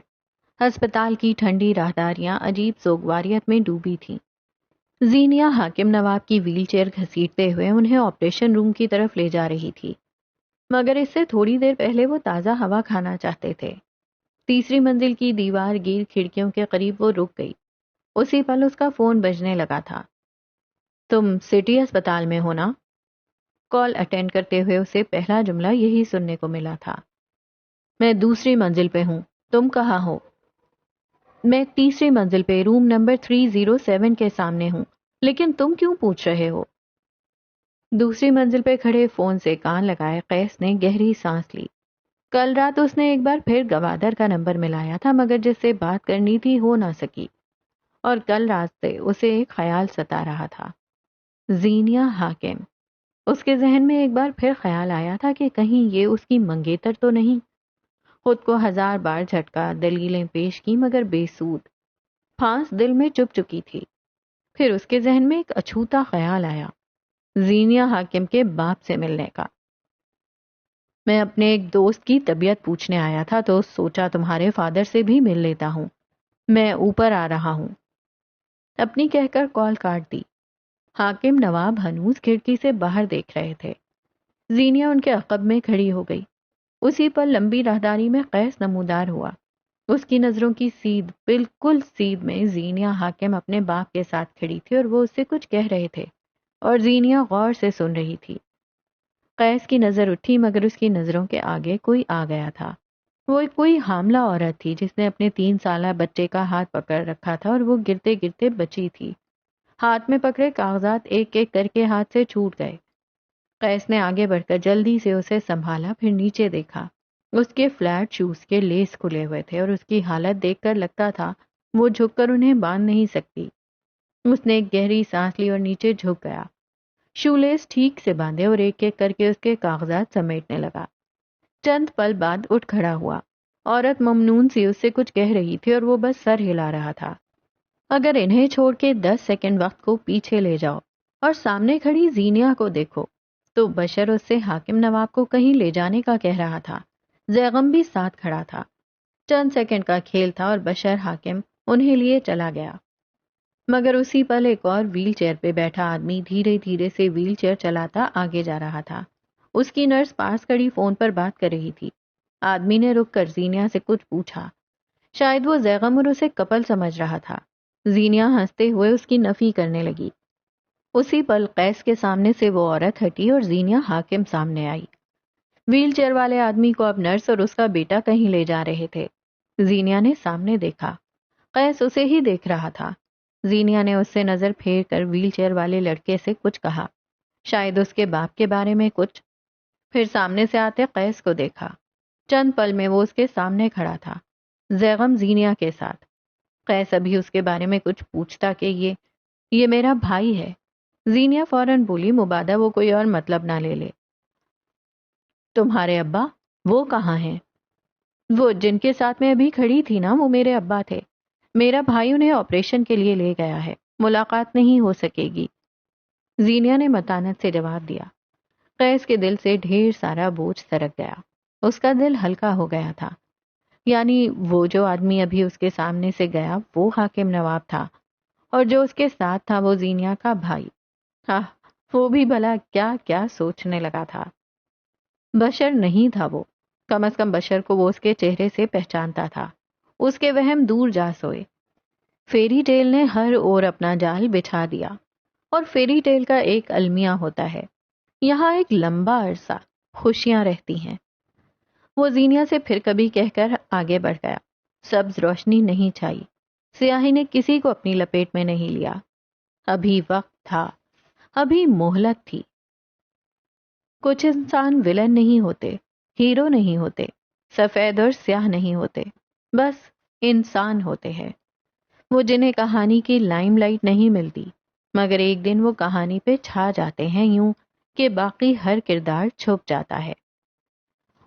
ہسپتال کی ٹھنڈی راہداریاں عجیب سوگواریت میں ڈوبی تھیں. زینیا حاکم نواب کی ویل چیئر گھسیٹتے ہوئے انہیں آپریشن روم کی طرف لے جا رہی تھی، مگر اس سے تھوڑی دیر پہلے وہ تازہ ہوا کھانا چاہتے تھے. تیسری منزل کی دیوار گیر کھڑکیوں کے قریب وہ رک گئی. اسی پل اس کا فون بجنے لگا تھا. تم سٹی اسپتال میں ہو نا؟ کال اٹینڈ کرتے ہوئے اسے پہلا جملہ یہی سننے کو ملا تھا. میں دوسری منزل پہ ہوں. تم کہاں ہو؟ میں تیسری منزل پہ روم نمبر 307 کے سامنے ہوں. لیکن تم کیوں پوچھ رہے ہو؟ دوسری منزل پہ کھڑے فون سے کان لگائے قیس نے گہری سانس لی. کل رات اس نے ایک بار پھر گوادر کا نمبر ملایا تھا مگر جس سے بات کرنی تھی ہو نہ سکی، اور کل رات سے اسے ایک خیال ستا رہا تھا. زینیا حاکم. اس کے ذہن میں ایک بار پھر خیال آیا تھا کہ کہیں یہ اس کی منگیتر تو نہیں. خود کو 1000 بار جھٹکا، دلیلیں پیش کی مگر بے سود. پھانس دل میں چپ چکی تھی. پھر اس کے ذہن میں ایک اچھوتا خیال آیا. زینیہ حاکم کے باپ سے ملنے کا۔ میں اپنے ایک دوست کی طبیعت پوچھنے آیا تھا تو سوچا تمہارے فادر سے بھی مل لیتا ہوں، میں اوپر آ رہا ہوں۔ اپنی کہہ کر کال کاٹ دی۔ حاکم نواب ہنوز کھڑکی سے باہر دیکھ رہے تھے۔ زینیہ ان کے عقب میں کھڑی ہو گئی۔ اسی پر لمبی راہداری میں قیس نمودار ہوا۔ اس کی نظروں کی سیدھ، بالکل سیدھ میں زینیہ حاکم اپنے باپ کے ساتھ کھڑی تھی اور وہ اس سے کچھ کہہ رہے تھے اور زینیہ غور سے سن رہی تھی۔ قیس کی نظر اٹھی مگر اس کی نظروں کے آگے کوئی آ گیا تھا۔ وہ کوئی حاملہ عورت تھی جس نے اپنے 3 سالہ بچے کا ہاتھ پکڑ رکھا تھا اور وہ گرتے گرتے بچی تھی۔ ہاتھ میں پکڑے کاغذات ایک ایک کر کے ہاتھ سے چھوٹ گئے۔ قیس نے آگے بڑھ کر جلدی سے اسے سنبھالا، پھر نیچے دیکھا۔ اس کے فلیٹ شوز کے لیس کھلے ہوئے تھے اور اس کی حالت دیکھ کر لگتا تھا وہ جھک کر انہیں باندھ نہیں سکتی۔ اس نے ایک گہری سانس لی اور نیچے جھک گیا، شو لیس ٹھیک سے باندھے اور ایک ایک کر کے اس کے کاغذات سمیٹنے لگا۔ چند پل بعد اٹھ کھڑا ہوا۔ عورت ممنون سی اس سے کچھ کہہ رہی تھی اور وہ بس سر ہلا رہا تھا۔ اگر انہیں چھوڑ کے 10 سیکنڈ وقت کو پیچھے لے جاؤ اور سامنے کھڑی زینیہ کو دیکھو تو بشر اس سے حاکم نواب کو کہیں لے جانے کا کہہ رہا تھا۔ زیغم بھی ساتھ کھڑا تھا۔ چند سیکنڈ کا کھیل تھا اور بشر حاکم انہیں لیے چلا گیا۔ مگر اسی پل ایک اور ویل چیئر پہ بیٹھا آدمی دھیرے دھیرے سے ویل چیئر چلاتا آگے جا رہا تھا۔ اس کی نرس پاس کھڑی فون پر بات کر رہی تھی۔ آدمی نے رک کر زینیہ سے کچھ پوچھا۔ شاید وہ زیغم اور اسے کپل سمجھ رہا تھا۔ زینیہ ہنستے ہوئے اس کی نفی کرنے لگی۔ اسی پل قیس کے سامنے سے وہ عورت ہٹی اور زینیہ حاکم سامنے آئی۔ ویل چیئر والے آدمی کو اب نرس اور اس کا بیٹا کہیں لے جا رہے تھے۔ زینیہ نے سامنے دیکھا، قیس اسے ہی دیکھ رہا تھا۔ زینیہ نے اس سے نظر پھیر کر ویل چیئر والے لڑکے سے کچھ کہا، شاید اس کے باپ کے بارے میں کچھ۔ پھر سامنے سے آتے قیس کو دیکھا۔ چند پل میں وہ اس کے سامنے کھڑا تھا، زیغم زینیہ کے ساتھ۔ قیس ابھی اس کے بارے میں کچھ پوچھتا کہ یہ میرا بھائی ہے۔ زینیہ فوراً بولی، مبادا وہ کوئی اور مطلب نہ لے لے۔ تمہارے ابا وہ کہاں ہیں؟ وہ جن کے ساتھ میں ابھی کھڑی تھی نا، وہ میرے ابا تھے۔ میرا بھائی انہیں آپریشن کے لیے لے گیا ہے، ملاقات نہیں ہو سکے گی۔ زینیہ نے متانت سے جواب دیا۔ قیس کے دل سے ڈھیر سارا بوجھ سرک گیا۔ اس کا دل ہلکا ہو گیا تھا۔ یعنی وہ جو آدمی ابھی اس کے سامنے سے گیا وہ حاکم نواب تھا اور جو اس کے ساتھ تھا وہ زینیہ کا بھائی۔ وہ بھی بھلا کیا کیا سوچنے لگا تھا۔ بشر نہیں تھا وہ، کم از کم بشر کو وہ اس کے چہرے سے پہچانتا تھا۔ اس کے وہم دور جا سوئے۔ فیری ٹیل نے ہر اور اپنا جال بچھا دیا، اور فیری ٹیل کا ایک المیہ ہوتا ہے، یہاں ایک لمبا عرصہ خوشیاں رہتی ہیں۔ وہ زینیہ سے پھر کبھی کہہ کر آگے بڑھ گیا۔ سبز روشنی نہیں چھائی، سیاہی نے کسی کو اپنی لپیٹ میں نہیں لیا۔ ابھی وقت تھا، ابھی مہلت تھی۔ کچھ انسان ولن نہیں ہوتے، ہیرو نہیں ہوتے، سفید اور سیاہ نہیں ہوتے، بس انسان ہوتے ہیں۔ وہ جنہیں کہانی کی لائم لائٹ نہیں ملتی، مگر ایک دن وہ کہانی پہ چھا جاتے ہیں، یوں کہ باقی ہر کردار چھپ جاتا ہے۔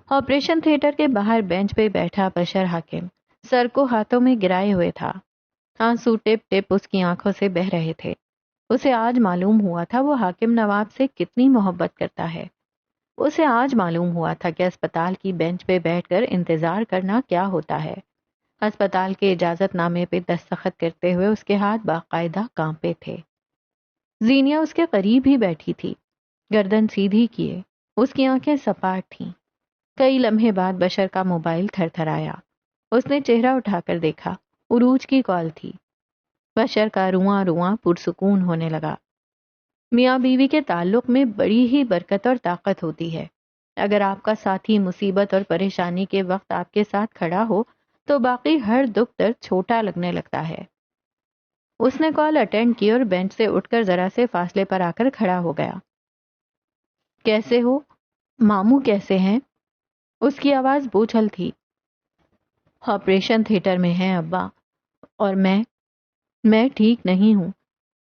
آپریشن تھیٹر کے باہر بینچ پہ بیٹھا بشر حاکم سر کو ہاتھوں میں گرائے ہوئے تھا۔ آنسو ٹپ ٹپ اس کی آنکھوں سے بہہ رہے تھے۔ اسے آج معلوم ہوا تھا وہ حاکم نواب سے کتنی محبت کرتا ہے۔ اسے آج معلوم ہوا تھا کہ اسپتال کی بینچ پہ بیٹھ کر انتظار کرنا کیا ہوتا ہے۔ اسپتال کے اجازت نامے پہ دستخط کرتے ہوئے اس کے ہاتھ باقاعدہ کانپے تھے۔ زینیہ اس کے قریب ہی بیٹھی تھی، گردن سیدھی کیے، اس کی آنکھیں سپاٹ تھیں۔ کئی لمحے بعد بشر کا موبائل تھر تھر آیا۔ اس نے چہرہ اٹھا کر دیکھا، عروج کی کال تھی۔ بشر کا رواں رواں پرسکون ہونے لگا۔ میاں بیوی کے تعلق میں بڑی ہی برکت اور طاقت ہوتی ہے۔ اگر آپ کا ساتھی مصیبت اور پریشانی کے وقت آپ کے ساتھ کھڑا ہو تو باقی ہر دکھ درد چھوٹا لگنے لگتا ہے۔ اس نے کال اٹینڈ کی اور بینچ سے اٹھ کر ذرا سے فاصلے پر آ کر کھڑا ہو گیا۔ کیسے ہو؟ ماموں کیسے ہیں؟ اس کی آواز بوجھل تھی۔ آپریشن تھیٹر میں ہیں ابا، اور میں ٹھیک نہیں ہوں،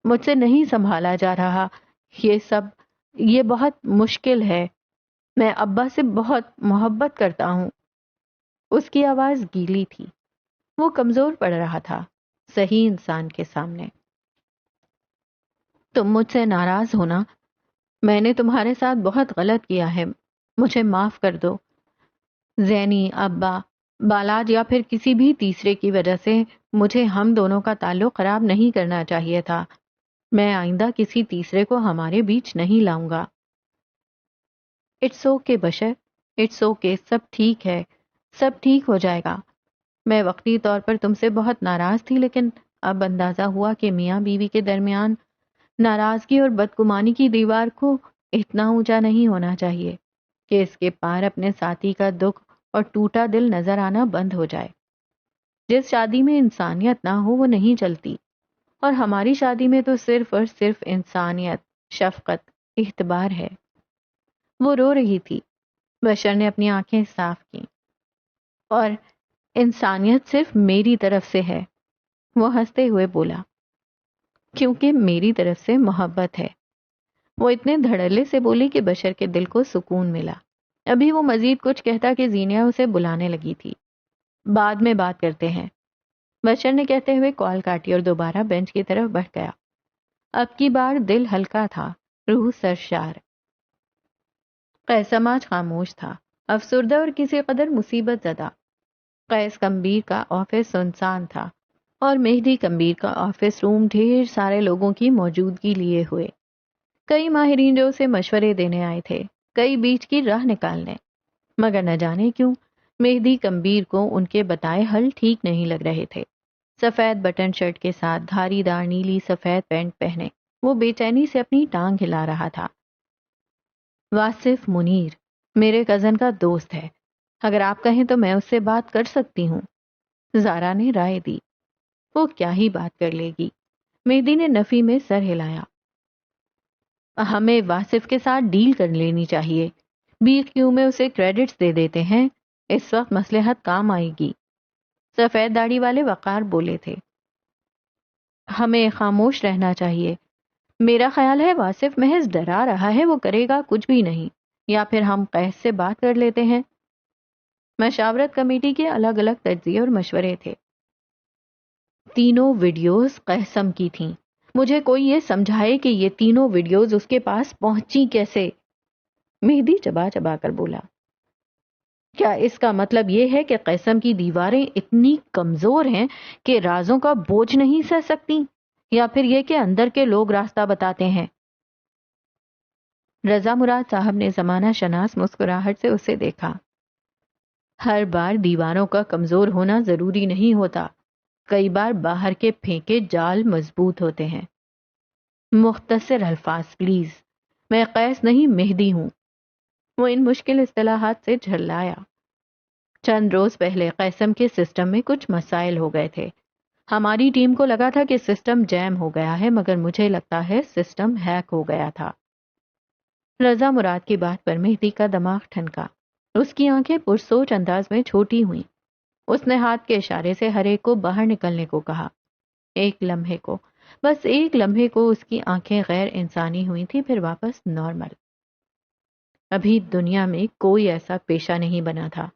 مجھ سے نہیں سنبھالا جا رہا، یہ بہت مشکل ہے، میں ابا سے بہت محبت کرتا ہوں۔ اس کی آواز گیلی تھی، وہ کمزور پڑ رہا تھا صحیح انسان کے سامنے۔ تم مجھ سے ناراض ہونا، میں نے تمہارے ساتھ بہت غلط کیا ہے، مجھے معاف کر دو۔ زینی، ابا، بالاج یا پھر کسی بھی تیسرے کی وجہ سے مجھے ہم دونوں کا تعلق خراب نہیں کرنا چاہیے تھا۔ میں آئندہ کسی تیسرے کو ہمارے بیچ نہیں لاؤں گا۔ اٹس اوکے بشر، اٹس اوکے، سب ٹھیک ہے، سب ٹھیک ہو جائے گا۔ میں وقتی طور پر تم سے بہت ناراض تھی، لیکن اب اندازہ ہوا کہ میاں بیوی کے درمیان ناراضگی اور بدگمانی کی دیوار کو اتنا اونچا نہیں ہونا چاہیے کہ اس کے پار اپنے ساتھی کا دکھ اور ٹوٹا دل نظر آنا بند ہو جائے۔ جس شادی میں انسانیت نہ ہو وہ نہیں چلتی، اور ہماری شادی میں تو صرف اور صرف انسانیت، شفقت، اعتبار ہے۔ وہ رو رہی تھی۔ بشر نے اپنی آنکھیں صاف کی۔ اور انسانیت صرف میری طرف سے ہے، وہ ہنستے ہوئے بولا، کیونکہ میری طرف سے محبت ہے۔ وہ اتنے دھڑلے سے بولی کہ بشر کے دل کو سکون ملا۔ ابھی وہ مزید کچھ کہتا کہ زینیا اسے بلانے لگی تھی۔ بعد میں بات کرتے ہیں، بشر نے کہتے ہوئے کال کاٹی اور دوبارہ بینچ کی طرف بڑھ گیا۔ اب کی بار دل ہلکا تھا، روح سرشار۔ قیسم آج خاموش تھا، افسردہ اور کسی قدر مصیبت زدہ۔ قیس کمبیر کا آفس سنسان تھا، اور مہدی کمبیر کا آفس روم ڈھیر سارے لوگوں کی موجودگی لیے ہوئے۔ کئی ماہرین جو اسے مشورے دینے آئے تھے، کئی بیچ کی راہ نکالنے، مگر نہ جانے کیوں مہدی کمبیر کو ان کے بتائے حل ٹھیک نہیں لگ رہے تھے۔ سفید بٹن شرٹ کے ساتھ دھاری دار نیلی سفید پینٹ پہنے وہ بے چینی سے اپنی ٹانگ ہلا رہا تھا۔ واصف منیر میرے کزن کا دوست ہے، اگر آپ کہیں تو میں اس سے بات کر سکتی ہوں، زارا نے رائے دی۔ وہ کیا ہی بات کر لے گی، مہدی نے نفی میں سر ہلایا۔ ہمیں واصف کے ساتھ ڈیل کر لینی چاہیے، BQ میں اسے کریڈٹس دے دیتے ہیں، اس وقت مصلحت کام آئے گی۔ سفید داڑھی والے وقار بولے تھے۔ ہمیں خاموش رہنا چاہیے، میرا خیال ہے واصف محض ڈرا رہا ہے، وہ کرے گا کچھ بھی نہیں، یا پھر ہم قیس سے بات کر لیتے ہیں۔ مشاورت کمیٹی کے الگ الگ تجزیے اور مشورے تھے۔ تینوں ویڈیوز قیسم کی تھیں۔ مجھے کوئی یہ سمجھائے کہ یہ تینوں ویڈیوز اس کے پاس پہنچی کیسے؟ مہدی چبا چبا کر بولا۔ کیا اس کا مطلب یہ ہے کہ قیسم کی دیواریں اتنی کمزور ہیں کہ رازوں کا بوجھ نہیں سہ سکتی، یا پھر یہ کہ اندر کے لوگ راستہ بتاتے ہیں؟ رضا مراد صاحب نے زمانہ شناس مسکراہٹ سے اسے دیکھا۔ ہر بار دیواروں کا کمزور ہونا ضروری نہیں ہوتا، کئی بار باہر کے پھینکے جال مضبوط ہوتے ہیں۔ مختصر الفاظ پلیز، میں قیس نہیں مہدی ہوں۔ وہ ان مشکل اصطلاحات سے جھرلایا۔ چند روز پہلے قیسم کے سسٹم میں کچھ مسائل ہو گئے تھے۔ ہماری ٹیم کو لگا تھا کہ سسٹم جیم ہو گیا ہے، مگر مجھے لگتا ہے سسٹم ہیک ہو گیا تھا۔ رضا مراد کی بات پر مہدی کا دماغ ٹھنکا۔ اس کی آنکھیں پرسوچ انداز میں چھوٹی ہوئیں۔ اس نے ہاتھ کے اشارے سے ہر ایک کو باہر نکلنے کو کہا۔ ایک لمحے کو، بس ایک لمحے کو اس کی آنکھیں غیر انسانی ہوئی تھی، پھر واپس نارمل۔ ابھی دنیا میں کوئی ایسا پیشہ نہیں بنا تھا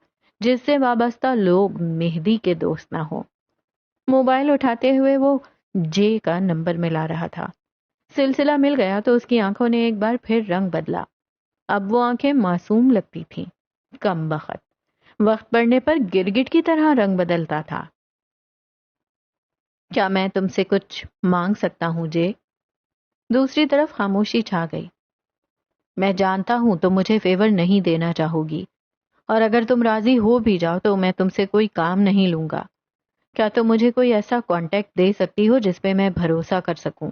جس سے وابستہ لوگ مہدی کے دوست نہ ہو۔ موبائل اٹھاتے ہوئے وہ جے کا نمبر ملا رہا تھا۔ سلسلہ مل گیا تو اس کی آنکھوں نے ایک بار پھر رنگ بدلا۔ اب وہ آنکھیں معصوم لگتی تھیں۔ کم بخت، وقت پڑنے پر گرگٹ کی طرح رنگ بدلتا تھا۔ کیا میں تم سے کچھ مانگ سکتا ہوں جے؟ دوسری طرف خاموشی چھا گئی۔ میں جانتا ہوں تم مجھے فیور نہیں دینا چاہو گی، اور اگر تم راضی ہو بھی جاؤ تو میں تم سے کوئی کام نہیں لوں گا۔ کیا تم مجھے کوئی ایسا کانٹیکٹ دے سکتی ہو جس پہ میں بھروسہ کر سکوں؟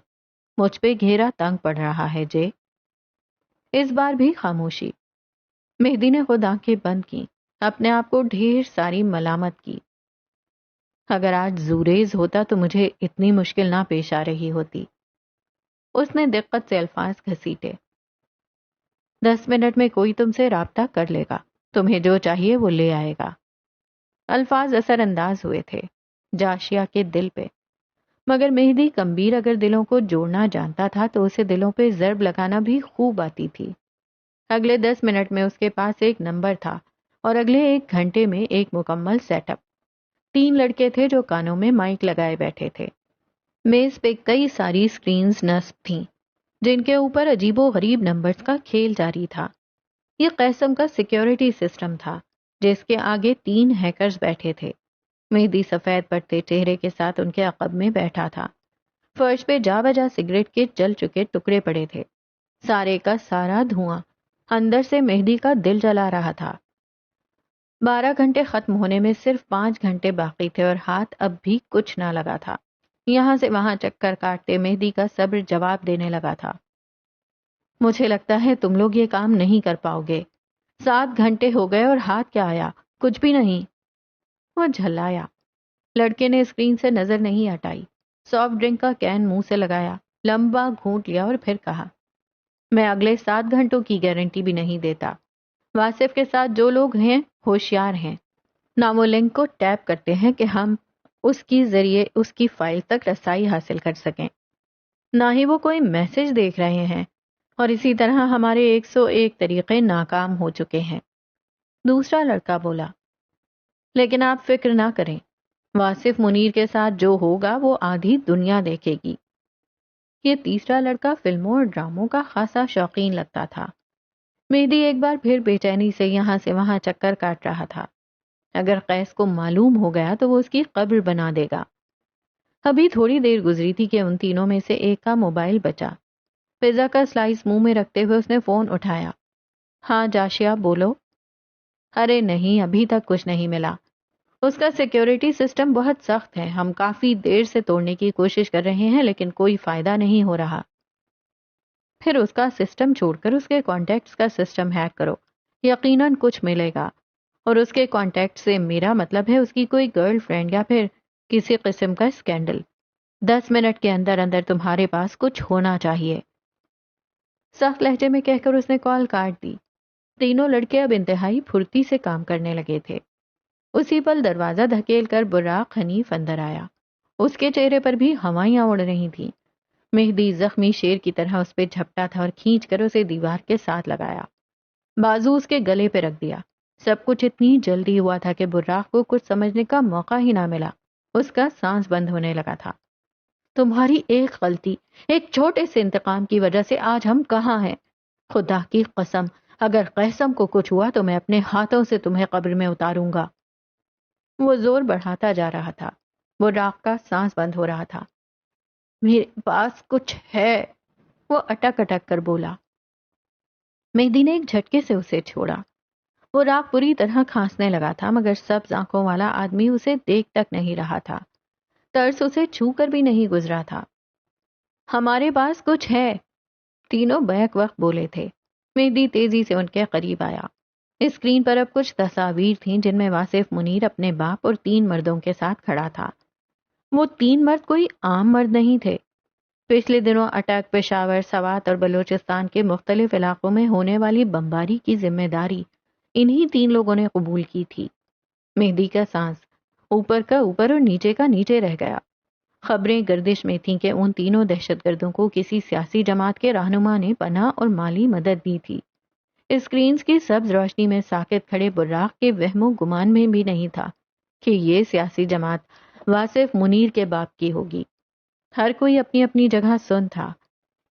مجھ پہ گھیرا تنگ پڑ رہا ہے جے۔ اس بار بھی خاموشی۔ مہدی نے خود آنکھیں بند کی، اپنے آپ کو ڈھیر ساری ملامت کی۔ اگر آج زوریز ہوتا تو مجھے اتنی مشکل نہ پیش آ رہی ہوتی۔ اس نے دقت سے الفاظ گھسیٹے۔ 10 منٹ میں کوئی تم سے رابطہ کر لے گا، تمہیں جو چاہیے وہ لے آئے گا۔ الفاظ اثر انداز ہوئے تھے جاشیا کے دل پہ، مگر مہدی کمبیر اگر دلوں کو جوڑنا جانتا تھا تو اسے دلوں پہ ضرب لگانا بھی خوب آتی تھی۔ اگلے 10 منٹ میں اس کے پاس ایک نمبر تھا، اور اگلے 1 گھنٹے میں ایک مکمل سیٹ اپ۔ 3 لڑکے تھے جو کانوں میں مائک لگائے بیٹھے تھے۔ میز پہ کئی ساری سکرینز نصب تھیں۔ جن کے اوپر عجیب و غریب نمبرز کا کھیل جاری تھا۔ یہ قیسم کا سیکیورٹی سسٹم تھا جس کے آگے 3 ہیکرز بیٹھے تھے۔ مہدی سفید پڑتے چہرے کے ساتھ ان کے عقب میں بیٹھا تھا۔ فرش پہ جا بجا سگریٹ کے جل چکے ٹکڑے پڑے تھے، سارے کا سارا دھواں اندر سے مہدی کا دل جلا رہا تھا۔ 12 گھنٹے ختم ہونے میں صرف 5 گھنٹے باقی تھے اور ہاتھ اب بھی کچھ نہ لگا تھا۔ یہاں سے وہاں چکر کاٹتے مہدی کا صبر جواب دینے لگا تھا۔ مجھے لگتا ہے تم لوگ یہ کام نہیں کر پاؤ گے۔ 7 گھنٹے ہو گئے اور ہاتھ کیا آیا؟ کچھ بھی نہیں۔ وہ جھلایا۔ لڑکے نے اسکرین سے نظر نہیں ہٹائی، سافٹ ڈرنک کا کین منہ سے لگایا، لمبا گھونٹ لیا اور پھر کہا، میں اگلے 7 گھنٹوں کی گارنٹی بھی نہیں دیتا۔ واصف کے ساتھ جو لوگ ہیں ہوشیار ہیں، نہ وہ لنک کو ٹیپ کرتے ہیں کہ ہم اس کی ذریعے اس کی فائل تک رسائی حاصل کر سکیں، نہ ہی وہ کوئی میسج دیکھ رہے ہیں، اور اسی طرح ہمارے 101 طریقے ناکام ہو چکے ہیں۔ دوسرا لڑکا بولا، لیکن آپ فکر نہ کریں، واصف منیر کے ساتھ جو ہوگا وہ آدھی دنیا دیکھے گی۔ یہ تیسرا لڑکا فلموں اور ڈراموں کا خاصا شوقین لگتا تھا۔ مہدی ایک بار پھر بے چینی سے یہاں سے وہاں چکر کاٹ رہا تھا۔ اگر قیس کو معلوم ہو گیا تو وہ اس کی قبر بنا دے گا۔ ابھی تھوڑی دیر گزری تھی کہ ان تینوں میں سے ایک کا موبائل بچا۔ پیزا کا سلائس منہ میں رکھتے ہوئے اس نے فون اٹھایا۔ ہاں جاشیا بولو۔ ارے نہیں، ابھی تک کچھ نہیں ملا۔ اس کا سیکیورٹی سسٹم بہت سخت ہے، ہم کافی دیر سے توڑنے کی کوشش کر رہے ہیں لیکن کوئی فائدہ نہیں ہو رہا۔ پھر اس کا سسٹم چھوڑ کر اس کے کانٹیکٹس کا سسٹم ہیک کرو، یقیناً کچھ ملے گا۔ اور اس کے کانٹیکٹ سے میرا مطلب ہے اس کی کوئی گرل فرینڈ یا پھر کسی قسم کا اسکینڈل۔ 10 منٹ کے اندر اندر تمہارے پاس کچھ ہونا چاہیے۔ سخت لہجے میں کہہ کر اس نے کال کاٹ دی۔ تینوں لڑکے اب انتہائی پھرتی سے کام کرنے لگے تھے۔ اسی پل دروازہ دھکیل کر براق حنیف اندر آیا۔ اس کے چہرے پر بھی ہوائیاں اڑ رہی تھیں۔ مہدی زخمی شیر کی طرح اس پہ جھپٹا تھا اور کھینچ کر اسے دیوار کے ساتھ لگایا، بازو اس کے گلے پہ رکھ دیا۔ سب کچھ اتنی جلدی ہوا تھا کہ براق کو کچھ سمجھنے کا موقع ہی نہ ملا۔ اس کا سانس بند ہونے لگا تھا۔ تمہاری ایک غلطی، ایک چھوٹے سے انتقام کی وجہ سے آج ہم کہاں ہیں؟ خدا کی قسم، اگر قیسم کو کچھ ہوا تو میں اپنے ہاتھوں سے تمہیں قبر میں اتاروں گا۔ وہ زور بڑھاتا جا رہا تھا۔ براق کا سانس بند ہو رہا تھا۔ میرے پاس کچھ ہے، وہ اٹک اٹک کر بولا۔ مہدی نے ایک جھٹکے سے اسے چھوڑا۔ وہ راگ پوری طرح کھانسنے لگا تھا مگر سبز آنکھوں والا آدمی اسے دیکھ تک نہیں رہا تھا۔ ترس اسے چھو کر بھی نہیں گزرا تھا۔ ہمارے پاس کچھ ہے، تینوں بیک وقت بولے تھے۔ مہدی تیزی سے ان کے قریب آیا۔ اسکرین پر اب کچھ تصاویر تھیں جن میں واصف منیر اپنے باپ اور 3 مردوں کے ساتھ کھڑا تھا۔ وہ 3 مرد کوئی عام مرد نہیں تھے۔ پچھلے دنوں اٹک، پشاور، سوات اور بلوچستان کے مختلف علاقوں میں ہونے والی بمباری کی ذمہ داری انہی 3 لوگوں نے قبول کی تھی۔ مہدی کا سانس اوپر کا اوپر اور نیچے کا نیچے رہ گیا۔ خبریں گردش میں تھیں کہ ان تینوں دہشت گردوں کو کسی سیاسی جماعت کے رہنما نے پناہ اور مالی مدد دی تھی۔ اسکرینز کی سبز روشنی میں ساکت کھڑے براق کے وہم و گمان میں بھی نہیں تھا کہ یہ سیاسی جماعت واصف منیر کے باپ کی ہوگی۔ ہر کوئی اپنی اپنی جگہ سن تھا۔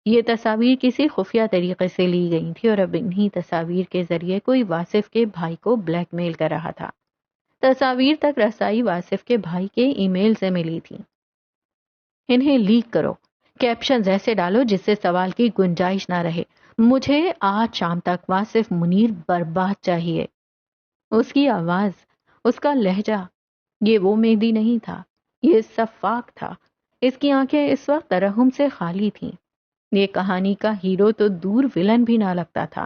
یہ تصاویر کسی خفیہ طریقے سے لی گئی تھی اور اب انہی تصاویر کے ذریعے کوئی واصف کے بھائی کو بلیک میل کر رہا تھا۔ تصاویر تک رسائی واصف کے بھائی کے ای میل سے ملی تھی۔ انہیں لیک کرو، کیپشنز ایسے ڈالو جس سے سوال کی گنجائش نہ رہے۔ مجھے آج شام تک واصف منیر برباد چاہیے۔ اس کی آواز، اس کا لہجہ، یہ وہ مہدی نہیں تھا، یہ سفاق تھا۔ اس کی آنکھیں اس وقت ترحم سے خالی تھیں۔ یہ کہانی کا ہیرو تو دور ولن بھی نہ لگتا تھا۔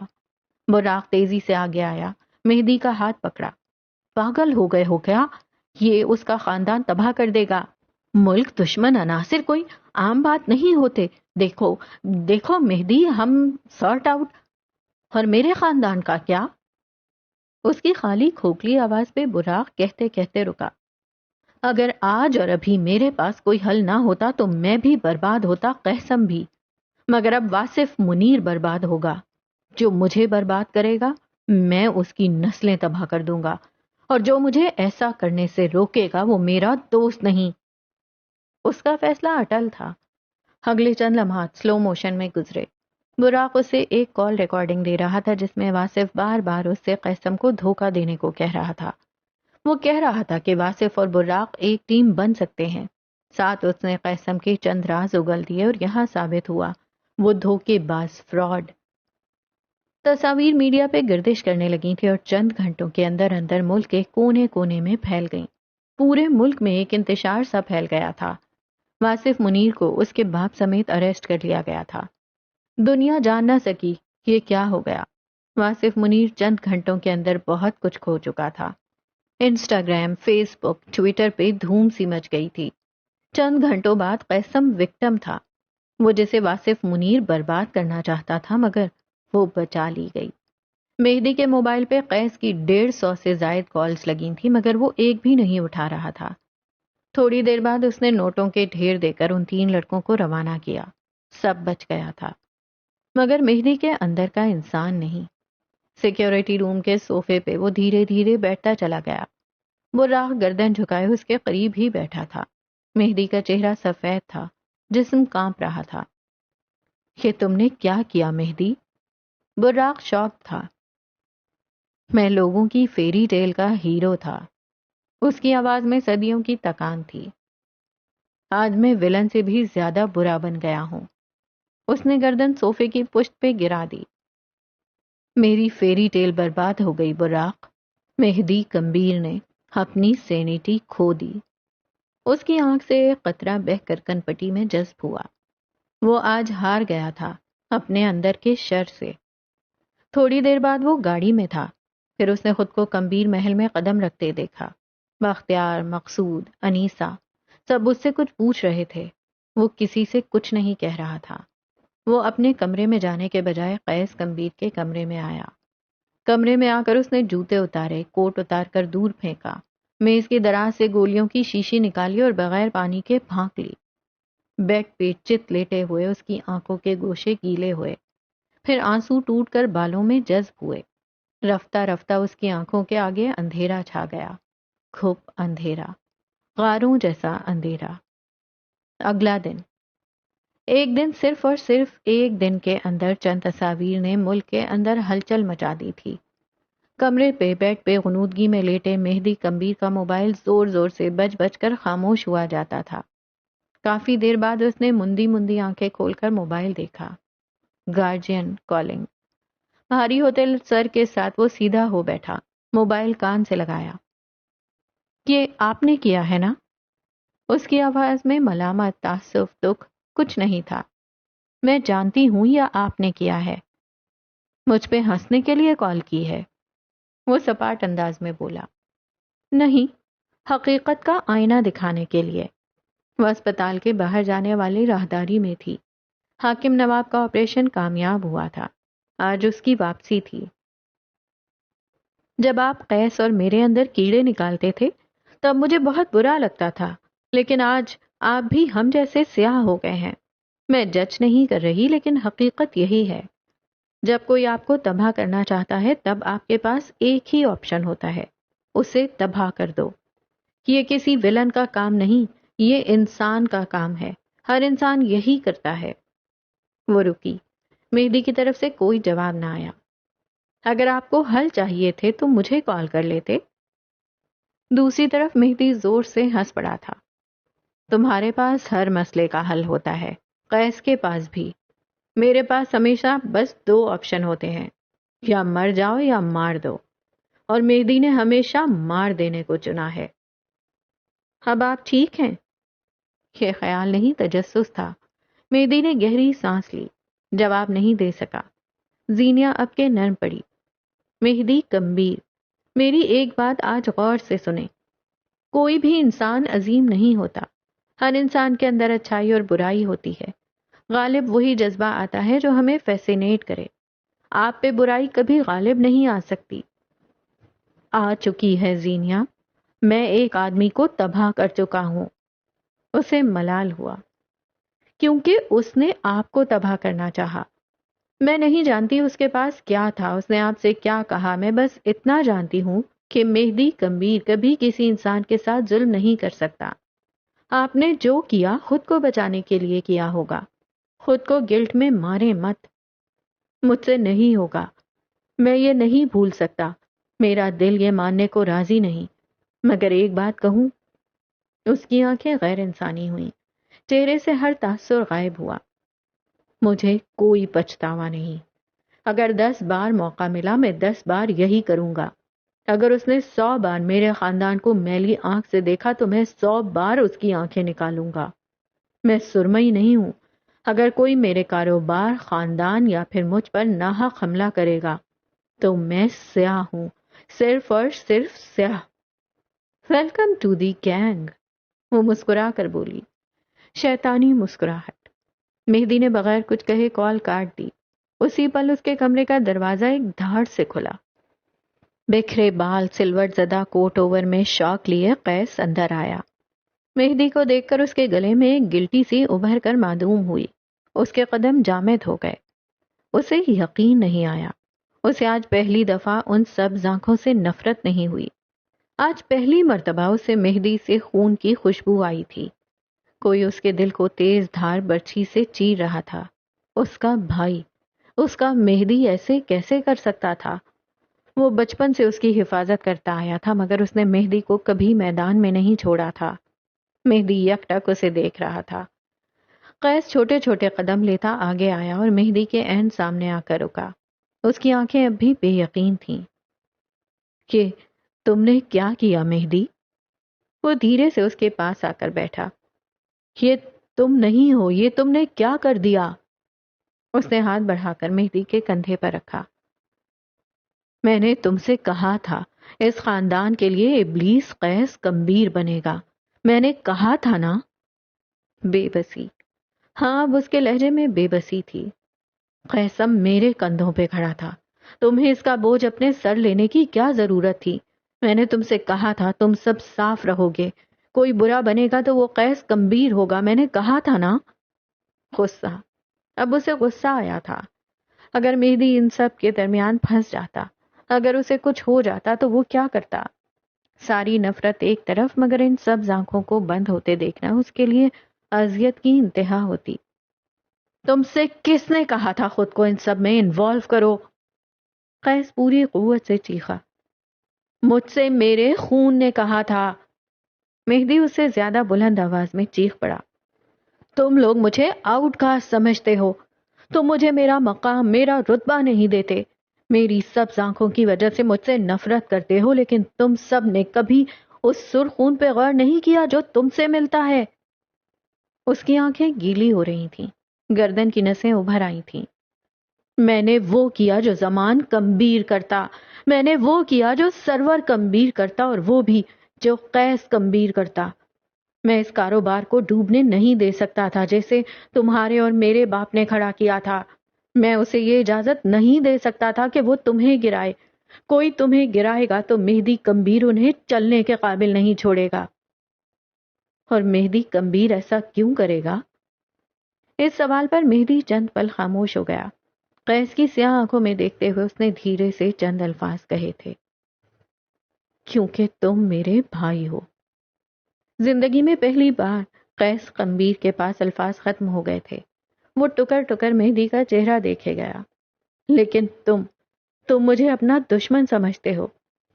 براق تیزی سے آگے آیا، مہدی کا ہاتھ پکڑا۔ پاگل ہو گئے ہو کیا؟ یہ اس کا خاندان تباہ کر دے گا۔ ملک دشمن عناصر کوئی عام بات نہیں ہوتے۔ دیکھو دیکھو مہدی، ہم سارٹ آؤٹ۔ اور میرے خاندان کا کیا؟ اس کی خالی کھوکھلی آواز پہ براق کہتے کہتے رکا۔ اگر آج اور ابھی میرے پاس کوئی حل نہ ہوتا تو میں بھی برباد ہوتا، قیسم بھی۔ مگر اب واصف منیر برباد ہوگا۔ جو مجھے برباد کرے گا میں اس کی نسلیں تباہ کر دوں گا، اور جو مجھے ایسا کرنے سے روکے گا وہ میرا دوست نہیں۔ اس کا فیصلہ اٹل تھا۔ اگلے چند لمحات سلو موشن میں گزرے۔ براق اسے ایک کال ریکارڈنگ دے رہا تھا جس میں واصف بار بار اس سے قیسم کو دھوکہ دینے کو کہہ رہا تھا۔ وہ کہہ رہا تھا کہ واصف اور براق ایک ٹیم بن سکتے ہیں۔ ساتھ اس نے قیسم کے چند راز اگل دیے اور یہاں ثابت ہوا وہ دھوکے باز فراڈ۔ تصاویر میڈیا پہ گردش کرنے لگی تھی اور چند گھنٹوں کے اندر اندر ملک کے کونے کونے میں پھیل گئیں۔ پورے ملک میں ایک انتشار سا پھیل گیا تھا۔ واصف منیر کو اس کے باپ سمیت اریسٹ کر لیا گیا تھا۔ دنیا جان نہ سکی کہ یہ کیا ہو گیا۔ واصف منیر چند گھنٹوں کے اندر بہت کچھ کھو چکا تھا۔ انسٹاگرام، فیس بک، ٹویٹر پہ دھوم سی مچ گئی تھی۔ چند گھنٹوں بعد قیسم وکٹم تھا، وہ جسے واصف منیر برباد کرنا چاہتا تھا، مگر وہ بچا لی گئی۔ مہدی کے موبائل پہ قیس کی 150 سے زائد کالز لگی تھی، مگر وہ ایک بھی نہیں اٹھا رہا تھا۔ تھوڑی دیر بعد اس نے نوٹوں کے ڈھیر دے کر ان 3 لڑکوں کو روانہ کیا۔ سب بچ گیا تھا، مگر مہدی کے اندر کا انسان نہیں۔ سیکیورٹی روم کے صوفے پہ وہ دھیرے دھیرے بیٹھتا چلا گیا۔ براق گردن جھکائے اس کے قریب ہی بیٹھا تھا۔ مہدی کا چہرہ سفید تھا، جسم کانپ رہا تھا۔ یہ تم نے کیا کیا مہدی؟ براق شاک تھا۔ میں لوگوں کی فیری ٹیل کا ہیرو تھا۔ اس کی آواز میں صدیوں کی تکان تھی۔ آج میں ولن سے بھی زیادہ برا بن گیا ہوں۔ اس نے گردن صوفے کی پشت پہ گرا دی۔ میری فیری ٹیل برباد ہو گئی براق۔ مہدی کمبیر نے اپنی سینیٹی کھو دی۔ اس کی آنکھ سے ایک قطرہ بہہ کر کنپٹی میں جذب ہوا۔ وہ آج ہار گیا تھا اپنے اندر کے شر سے۔ تھوڑی دیر بعد وہ گاڑی میں تھا۔ پھر اس نے خود کو کمبیر محل میں قدم رکھتے دیکھا۔ بختیار، مقصود، انیسہ سب اس سے کچھ پوچھ رہے تھے۔ وہ کسی سے کچھ نہیں کہہ رہا تھا۔ وہ اپنے کمرے میں جانے کے بجائے قیس کمبیر کے کمرے میں آیا۔ کمرے میں آ کر اس نے جوتے اتارے، کوٹ اتار کر دور پھینکا، میز کی دراز سے گولیوں کی شیشی نکالی اور بغیر پانی کے پھانک لی۔ بیڈ پہ چت لیٹے ہوئے اس کی آنکھوں کے گوشے گیلے ہوئے، پھر آنسو ٹوٹ کر بالوں میں جذب ہوئے۔ رفتہ رفتہ اس کی آنکھوں کے آگے اندھیرا چھا گیا، کھپ اندھیرا، غاروں جیسا اندھیرا۔ اگلا دن، ایک دن، صرف اور صرف ایک دن کے اندر چند تصاویر نے ملک کے اندر ہلچل مچا دی تھی۔ کمرے پہ بیڈ پہ غنودگی میں لیٹے مہدی کمبیر کا موبائل زور زور سے بج بج کر خاموش ہوا جاتا تھا۔ کافی دیر بعد اس نے مندی مندی آنکھیں کھول کر موبائل دیکھا۔ Guardian calling. بھاری ہوتے سر کے ساتھ وہ سیدھا ہو بیٹھا، موبائل کان سے لگایا۔ یہ آپ نے کیا ہے نا؟ اس کی آواز میں ملامت، تعصب، دکھ کچھ نہیں تھا۔ میں جانتی ہوں یا آپ نے کیا ہے۔ مجھ پہ ہنسنے کے لیے کال کی ہے؟ وہ سپاٹ انداز میں بولا۔ نہیں، حقیقت کا آئینہ دکھانے کے لیے۔ وہ اسپتال کے باہر جانے والی راہداری میں تھی۔ حاکم نواب کا آپریشن کامیاب ہوا تھا۔ آج اس کی واپسی تھی۔ جب آپ قیس اور میرے اندر کیڑے نکالتے تھے تب مجھے بہت برا لگتا تھا، لیکن آج آپ بھی ہم جیسے سیاہ ہو گئے ہیں۔ میں جج نہیں کر رہی، لیکن حقیقت یہی ہے۔ جب کوئی آپ کو تباہ کرنا چاہتا ہے تب آپ کے پاس ایک ہی آپشن ہوتا ہے، اسے تباہ کر دو۔ یہ کسی ولن کا کام نہیں، یہ انسان کا کام ہے۔ ہر انسان یہی کرتا ہے۔ وہ رکی۔ مہدی کی طرف سے کوئی جواب نہ آیا۔ اگر آپ کو حل چاہیے تھے تو مجھے کال کر لیتے۔ دوسری طرف مہدی زور سے ہنس پڑا تھا۔ تمہارے پاس ہر مسئلے کا حل ہوتا ہے، قیس کے پاس بھی۔ میرے پاس ہمیشہ بس 2 آپشن ہوتے ہیں، یا مر جاؤ یا مار دو، اور مہدی نے ہمیشہ مار دینے کو چنا ہے۔ اب آپ ٹھیک ہیں؟ یہ خیال نہیں، تجسس تھا۔ مہدی نے گہری سانس لی، جواب نہیں دے سکا۔ زینیا اب کے نرم پڑی۔ مہدی کمبیر، میری ایک بات آج غور سے سنیں۔ کوئی بھی انسان عظیم نہیں ہوتا۔ ہر انسان کے اندر اچھائی اور برائی ہوتی ہے۔ غالب وہی جذبہ آتا ہے جو ہمیں فیسینیٹ کرے۔ آپ پہ برائی کبھی غالب نہیں آ سکتی۔ آ چکی ہے زینیا، میں ایک آدمی کو تباہ کر چکا ہوں۔ اسے ملال ہوا، کیونکہ اس نے آپ کو تباہ کرنا چاہا۔ میں نہیں جانتی اس کے پاس کیا تھا، اس نے آپ سے کیا کہا۔ میں بس اتنا جانتی ہوں کہ مہدی کمبیر کبھی کسی انسان کے ساتھ ظلم نہیں کر سکتا۔ آپ نے جو کیا خود کو بچانے کے لیے کیا ہوگا۔ خود کو گلٹ میں مارے مت۔ مجھ سے نہیں ہوگا، میں یہ نہیں بھول سکتا، میرا دل یہ ماننے کو راضی نہیں، مگر ایک بات کہوں۔ اس کی آنکھیں غیر انسانی ہوئیں، چہرے سے ہر تاثر غائب ہوا۔ مجھے کوئی پچھتاوا نہیں، اگر 10 بار موقع ملا میں 10 بار یہی کروں گا۔ اگر اس نے 100 بار میرے خاندان کو میلی آنکھ سے دیکھا تو میں 100 بار اس کی آنکھیں نکالوں گا۔ میں سرمئی نہیں ہوں، اگر کوئی میرے کاروبار، خاندان یا پھر مجھ پر ناحق حملہ کرے گا تو میں سیاہ ہوں، صرف اور صرف سیاہ۔ ویلکم ٹو دی گینگ، وہ مسکرا کر بولی، شیطانی مسکراہٹ۔ مہدی نے بغیر کچھ کہے کال کاٹ دی۔ اسی پل اس کے کمرے کا دروازہ ایک دھاڑ سے کھلا۔ بکھرے بال، سلور زدہ کوٹ اوور میں شوق لیے قیس اندر آیا۔ مہدی کو دیکھ کر اس کے گلے میں ایک گلٹی سی ابھر کر معدوم ہوئی۔ اس کے قدم جامد ہو گئے۔ اسے یقین نہیں آیا، اسے آج پہلی دفعہ ان سبز آنکھوں سے نفرت نہیں ہوئی۔ آج پہلی مرتبہ اسے مہدی سے خون کی خوشبو آئی تھی۔ کوئی اس کے دل کو تیز دھار برچھی سے چیر رہا تھا۔ اس کا بھائی، اس کا مہدی ایسے کیسے کر سکتا تھا؟ وہ بچپن سے اس کی حفاظت کرتا آیا تھا، مگر اس نے مہدی کو کبھی میدان میں نہیں چھوڑا تھا۔ مہدی یک ٹک اسے دیکھ رہا تھا۔ قیس چھوٹے چھوٹے قدم لیتا آگے آیا اور مہدی کے عین سامنے آ کر رکا۔ اس کی آنکھیں اب بھی بے یقین تھیں۔ کہ تم نے کیا کیا مہدی؟ وہ دھیرے سے اس کے پاس آ کر بیٹھا۔ یہ تم نہیں ہو، یہ تم نے کیا کر دیا؟ اس نے ہاتھ بڑھا کر مہدی کے کندھے پر رکھا۔ میں نے تم سے کہا تھا اس خاندان کے لیے ابلیس قیس کمبیر بنے گا، میں نے کہا تھا نا۔ بے بسی، ہاں اب اس کے لہجے میں بے بسی تھی۔ قیسم میرے کندھوں پہ کھڑا تھا، تمہیں اس کا بوجھ اپنے سر لینے کی کیا ضرورت تھی؟ میں نے تم سے کہا تھا تم سب صاف رہو گے، کوئی برا بنے گا تو وہ قیس کمبیر ہوگا، میں نے کہا تھا نا۔ غصہ، اب اسے غصہ آیا تھا۔ اگر مہدی ان سب کے درمیان پھنس جاتا، اگر اسے کچھ ہو جاتا تو وہ کیا کرتا؟ ساری نفرت ایک طرف، مگر ان سب آنکھوں کو بند ہوتے دیکھنا اس کے لیے اذیت کی انتہا ہوتی۔ تم سے کس نے کہا تھا خود کو ان سب میں انوالو کرو؟ قیس پوری قوت سے چیخا۔ مجھ سے میرے خون نے کہا تھا۔ مہدی اس سے زیادہ بلند آواز میں چیخ پڑا۔ تم لوگ مجھے آؤٹ کاسٹ سمجھتے ہو، تم مجھے میرا مقام، میرا رتبہ نہیں دیتے، میری سب آنکھوں کی وجہ سے مجھ سے نفرت کرتے ہو، لیکن تم سب نے کبھی اس سرخون پہ غور نہیں کیا جو تم سے ملتا ہے۔ اس کی آنکھیں گیلی ہو رہی تھیں، گردن کی نسیں ابھر آئی تھیں۔ میں نے وہ کیا جو زمان کمبیر کرتا، میں نے وہ کیا جو سرور کمبیر کرتا، اور وہ بھی جو قیس کمبیر کرتا۔ میں اس کاروبار کو ڈوبنے نہیں دے سکتا تھا جیسے تمہارے اور میرے باپ نے کھڑا کیا تھا۔ میں اسے یہ اجازت نہیں دے سکتا تھا کہ وہ تمہیں گرائے۔ کوئی تمہیں گرائے گا تو مہدی کمبیر انہیں چلنے کے قابل نہیں چھوڑے گا۔ اور مہدی کمبیر ایسا کیوں کرے گا؟ اس سوال پر مہدی چند پل خاموش ہو گیا۔ قیس کی سیاہ آنکھوں میں دیکھتے ہوئے اس نے دھیرے سے چند الفاظ کہے تھے۔ کیونکہ تم میرے بھائی ہو۔ زندگی میں پہلی بار قیس کمبیر کے پاس الفاظ ختم ہو گئے تھے۔ وہ ٹکر ٹکر مہدی کا چہرہ دیکھے گیا۔ لیکن تم مجھے اپنا دشمن سمجھتے ہو،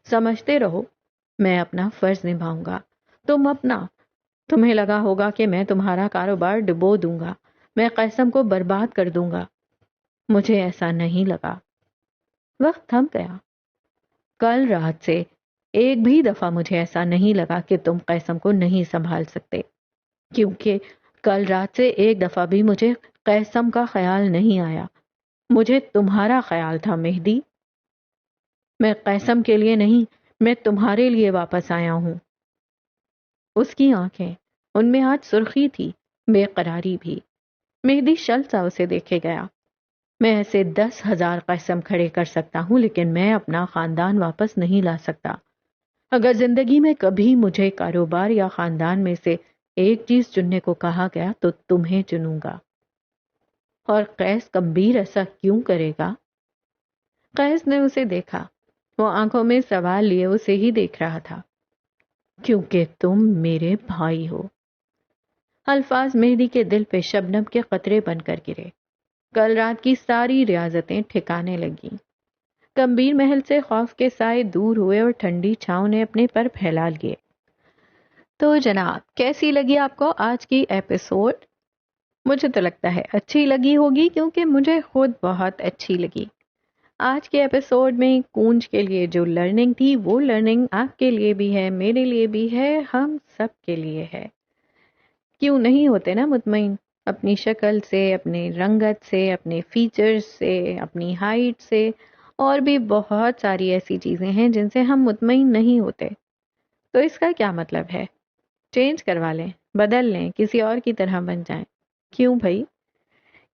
سمجھتے رہو، میں اپنا فرض نبھاؤں گا۔ تمہیں لگا ہوگا کہ میں تمہارا کاروبار ڈبو دوں گا، میں قیسم کو برباد کر دوں گا۔ مجھے ایسا نہیں لگا۔ وقت تھم گیا۔ کل رات سے ایک بھی دفعہ مجھے ایسا نہیں لگا کہ تم قیسم کو نہیں سنبھال سکتے، کیونکہ کل رات سے ایک دفعہ بھی مجھے قیسم کا خیال نہیں آیا، مجھے تمہارا خیال تھا مہدی۔ میں قیسم کے لیے نہیں، میں تمہارے لیے واپس آیا ہوں۔ اس کی آنکھیں، ان میں آج سرخی تھی، بے قراری بھی۔ مہدی شل سا اسے دیکھے گیا۔ میں ایسے 10,000 قیسم کھڑے کر سکتا ہوں، لیکن میں اپنا خاندان واپس نہیں لا سکتا۔ اگر زندگی میں کبھی مجھے کاروبار یا خاندان میں سے ایک چیز چننے کو کہا گیا تو تمہیں چنوں گا۔ اور قیس کمبیر ایسا کیوں کرے گا؟ قیس نے اسے دیکھا، وہ آنکھوں میں سوال لیے اسے ہی دیکھ رہا تھا۔ کیونکہ تم میرے بھائی ہو۔ الفاظ مہدی کے دل پہ شبنم کے قطرے بن کر گرے۔ کل رات کی ساری ریاضتیں ٹھکانے لگیں۔ گمبھیر محل سے خوف کے سائے دور ہوئے اور ٹھنڈی چھاؤں نے اپنے پر پھیلا لیے۔ تو جناب، کیسی لگی آپ کو آج کی ایپیسوڈ؟ مجھے تو لگتا ہے اچھی لگی ہوگی، کیونکہ مجھے خود بہت اچھی لگی۔ آج کے ایپیسوڈ میں کونج کے لیے جو لرننگ تھی، وہ لرننگ آپ کے لیے بھی ہے، میرے لیے بھی ہے، ہم سب کے لیے ہے۔ کیوں نہیں ہوتے نا مطمئن اپنی شکل سے، اپنے رنگت سے، اپنے فیچرز سے، اپنی ہائٹ سے، اور بھی بہت ساری ایسی چیزیں ہیں جن سے ہم مطمئن نہیں ہوتے۔ تو اس کا کیا مطلب ہے؟ چینج کروا لیں، بدل لیں، کسی اور کی طرح بن جائیں۔ کیوں بھائی؟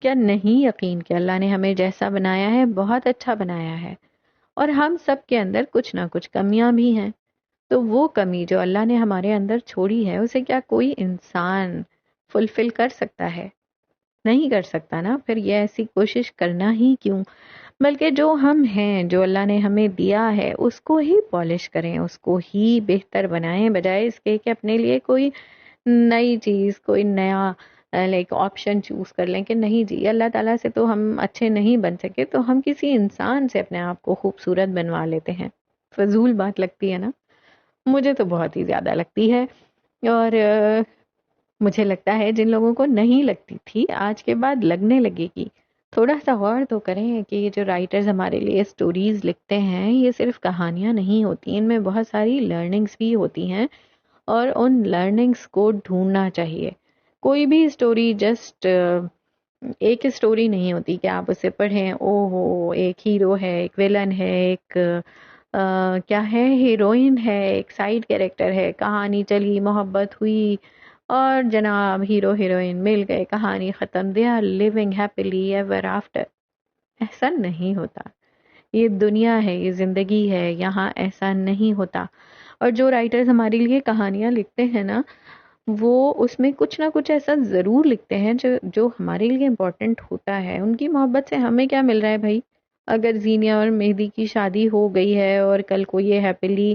کیا نہیں یقین کہ اللہ نے ہمیں جیسا بنایا ہے بہت اچھا بنایا ہے، اور ہم سب کے اندر کچھ نہ کچھ کمیاں بھی ہیں۔ تو وہ کمی جو اللہ نے ہمارے اندر چھوڑی ہے، اسے کیا کوئی انسان فلفل کر سکتا ہے؟ نہیں کر سکتا نا، پھر یہ ایسی کوشش کرنا ہی کیوں؟ بلکہ جو ہم ہیں، جو اللہ نے ہمیں دیا ہے، اس کو ہی پالش کریں، اس کو ہی بہتر بنائیں، بجائے اس کے کہ اپنے لیے کوئی نئی چیز، کوئی نیا لائک آپشن چوز کر لیں کہ نہیں جی، اللہ تعالیٰ سے تو ہم اچھے نہیں بن سکے، تو ہم کسی انسان سے اپنے آپ کو خوبصورت بنوا لیتے ہیں۔ فضول بات لگتی ہے نا؟ مجھے تو بہت ہی زیادہ لگتی ہے، اور مجھے لگتا ہے جن لوگوں کو نہیں لگتی تھی آج کے بعد لگنے لگے گی۔ تھوڑا سا غور تو کریں کہ یہ جو رائٹرز ہمارے لیے سٹوریز لکھتے ہیں، یہ صرف کہانیاں نہیں ہوتی، ان میں بہت ساری لرننگز بھی ہوتی ہیں، اور ان لرننگز کو ڈھونڈنا چاہیے۔ کوئی بھی سٹوری جسٹ ایک سٹوری نہیں ہوتی کہ آپ اسے پڑھیں، او ہو ایک ہیرو ہے، ایک ویلن ہے، ایک کیا ہے، ہیروئن ہے، ایک سائیڈ کیریکٹر ہے، کہانی چلی، محبت ہوئی، اور جناب ہیرو ہیروئن مل گئے، کہانی ختم، they are living happily ever after. ایسا نہیں ہوتا، یہ دنیا ہے، یہ زندگی ہے، یہاں ایسا نہیں ہوتا۔ اور جو رائٹرز ہمارے لیے کہانیاں لکھتے ہیں نا، وہ اس میں کچھ نہ کچھ ایسا ضرور لکھتے ہیں جو ہمارے لیے امپورٹنٹ ہوتا ہے۔ ان کی محبت سے ہمیں کیا مل رہا ہے بھائی؟ اگر زینیا اور مہدی کی شادی ہو گئی ہے اور کل کو یہ ہیپیلی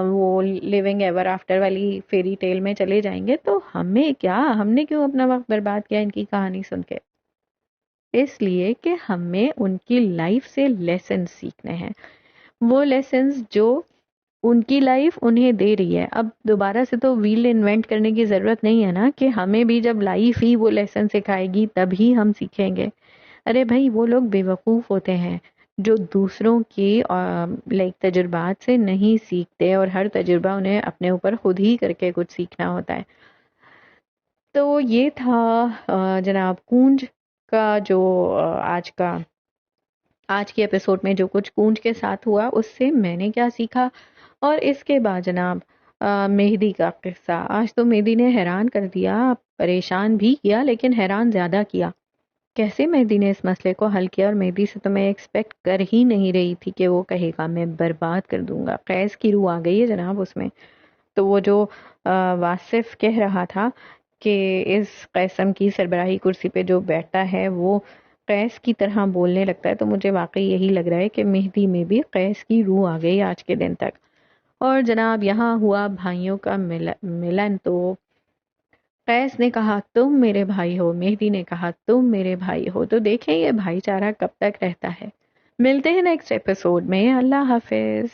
وہ لیونگ ایور آفٹر والی فیری ٹیل میں چلے جائیں گے، تو ہمیں کیا؟ ہم نے کیوں اپنا وقت برباد کیا ان کی کہانی سن کے؟ اس لیے کہ ہمیں ان کی لائف سے لیسن سیکھنے ہیں، وہ لیسنز جو ان کی لائف انہیں دے رہی ہے۔ اب دوبارہ سے تو ویل انوینٹ کرنے کی ضرورت نہیں ہے نا، کہ ہمیں بھی جب لائف ہی وہ لیسن سکھائے گی تبھی ہم سیکھیں گے۔ ارے بھائی، وہ لوگ بے وقوف ہوتے ہیں جو دوسروں کی لائک تجربات سے نہیں سیکھتے، اور ہر تجربہ انہیں اپنے اوپر خود ہی کر کے کچھ سیکھنا ہوتا ہے۔ تو یہ تھا جناب کونج کا جو آج کی ایپیسوڈ میں جو کچھ کونج کے ساتھ ہوا، اس سے میں نے کیا سیکھا۔ اور اس کے بعد جناب مہدی کا قصہ، آج تو مہدی نے حیران کر دیا، پریشان بھی کیا، لیکن حیران زیادہ کیا۔ کیسے مہدی نے اس مسئلے کو حل کیا، اور مہدی سے تو میں ایکسپیکٹ کر ہی نہیں رہی تھی کہ وہ کہے گا میں برباد کر دوں گا۔ قیس کی روح آ گئی ہے جناب اس میں۔ تو وہ جو واصف کہہ رہا تھا کہ اس قیسم کی سربراہی کرسی پہ جو بیٹھتا ہے وہ قیس کی طرح بولنے لگتا ہے، تو مجھے واقعی یہی لگ رہا ہے کہ مہدی میں بھی قیس کی روح آ گئی آج کے دن تک۔ اور جناب یہاں ہوا بھائیوں کا ملن۔ تو قیس نے کہا تم میرے بھائی ہو، مہدی نے کہا تم میرے بھائی ہو۔ تو دیکھیں یہ بھائی چارہ کب تک رہتا ہے۔ ملتے ہیں نیکسٹ ایپیسوڈ میں۔ اللہ حافظ۔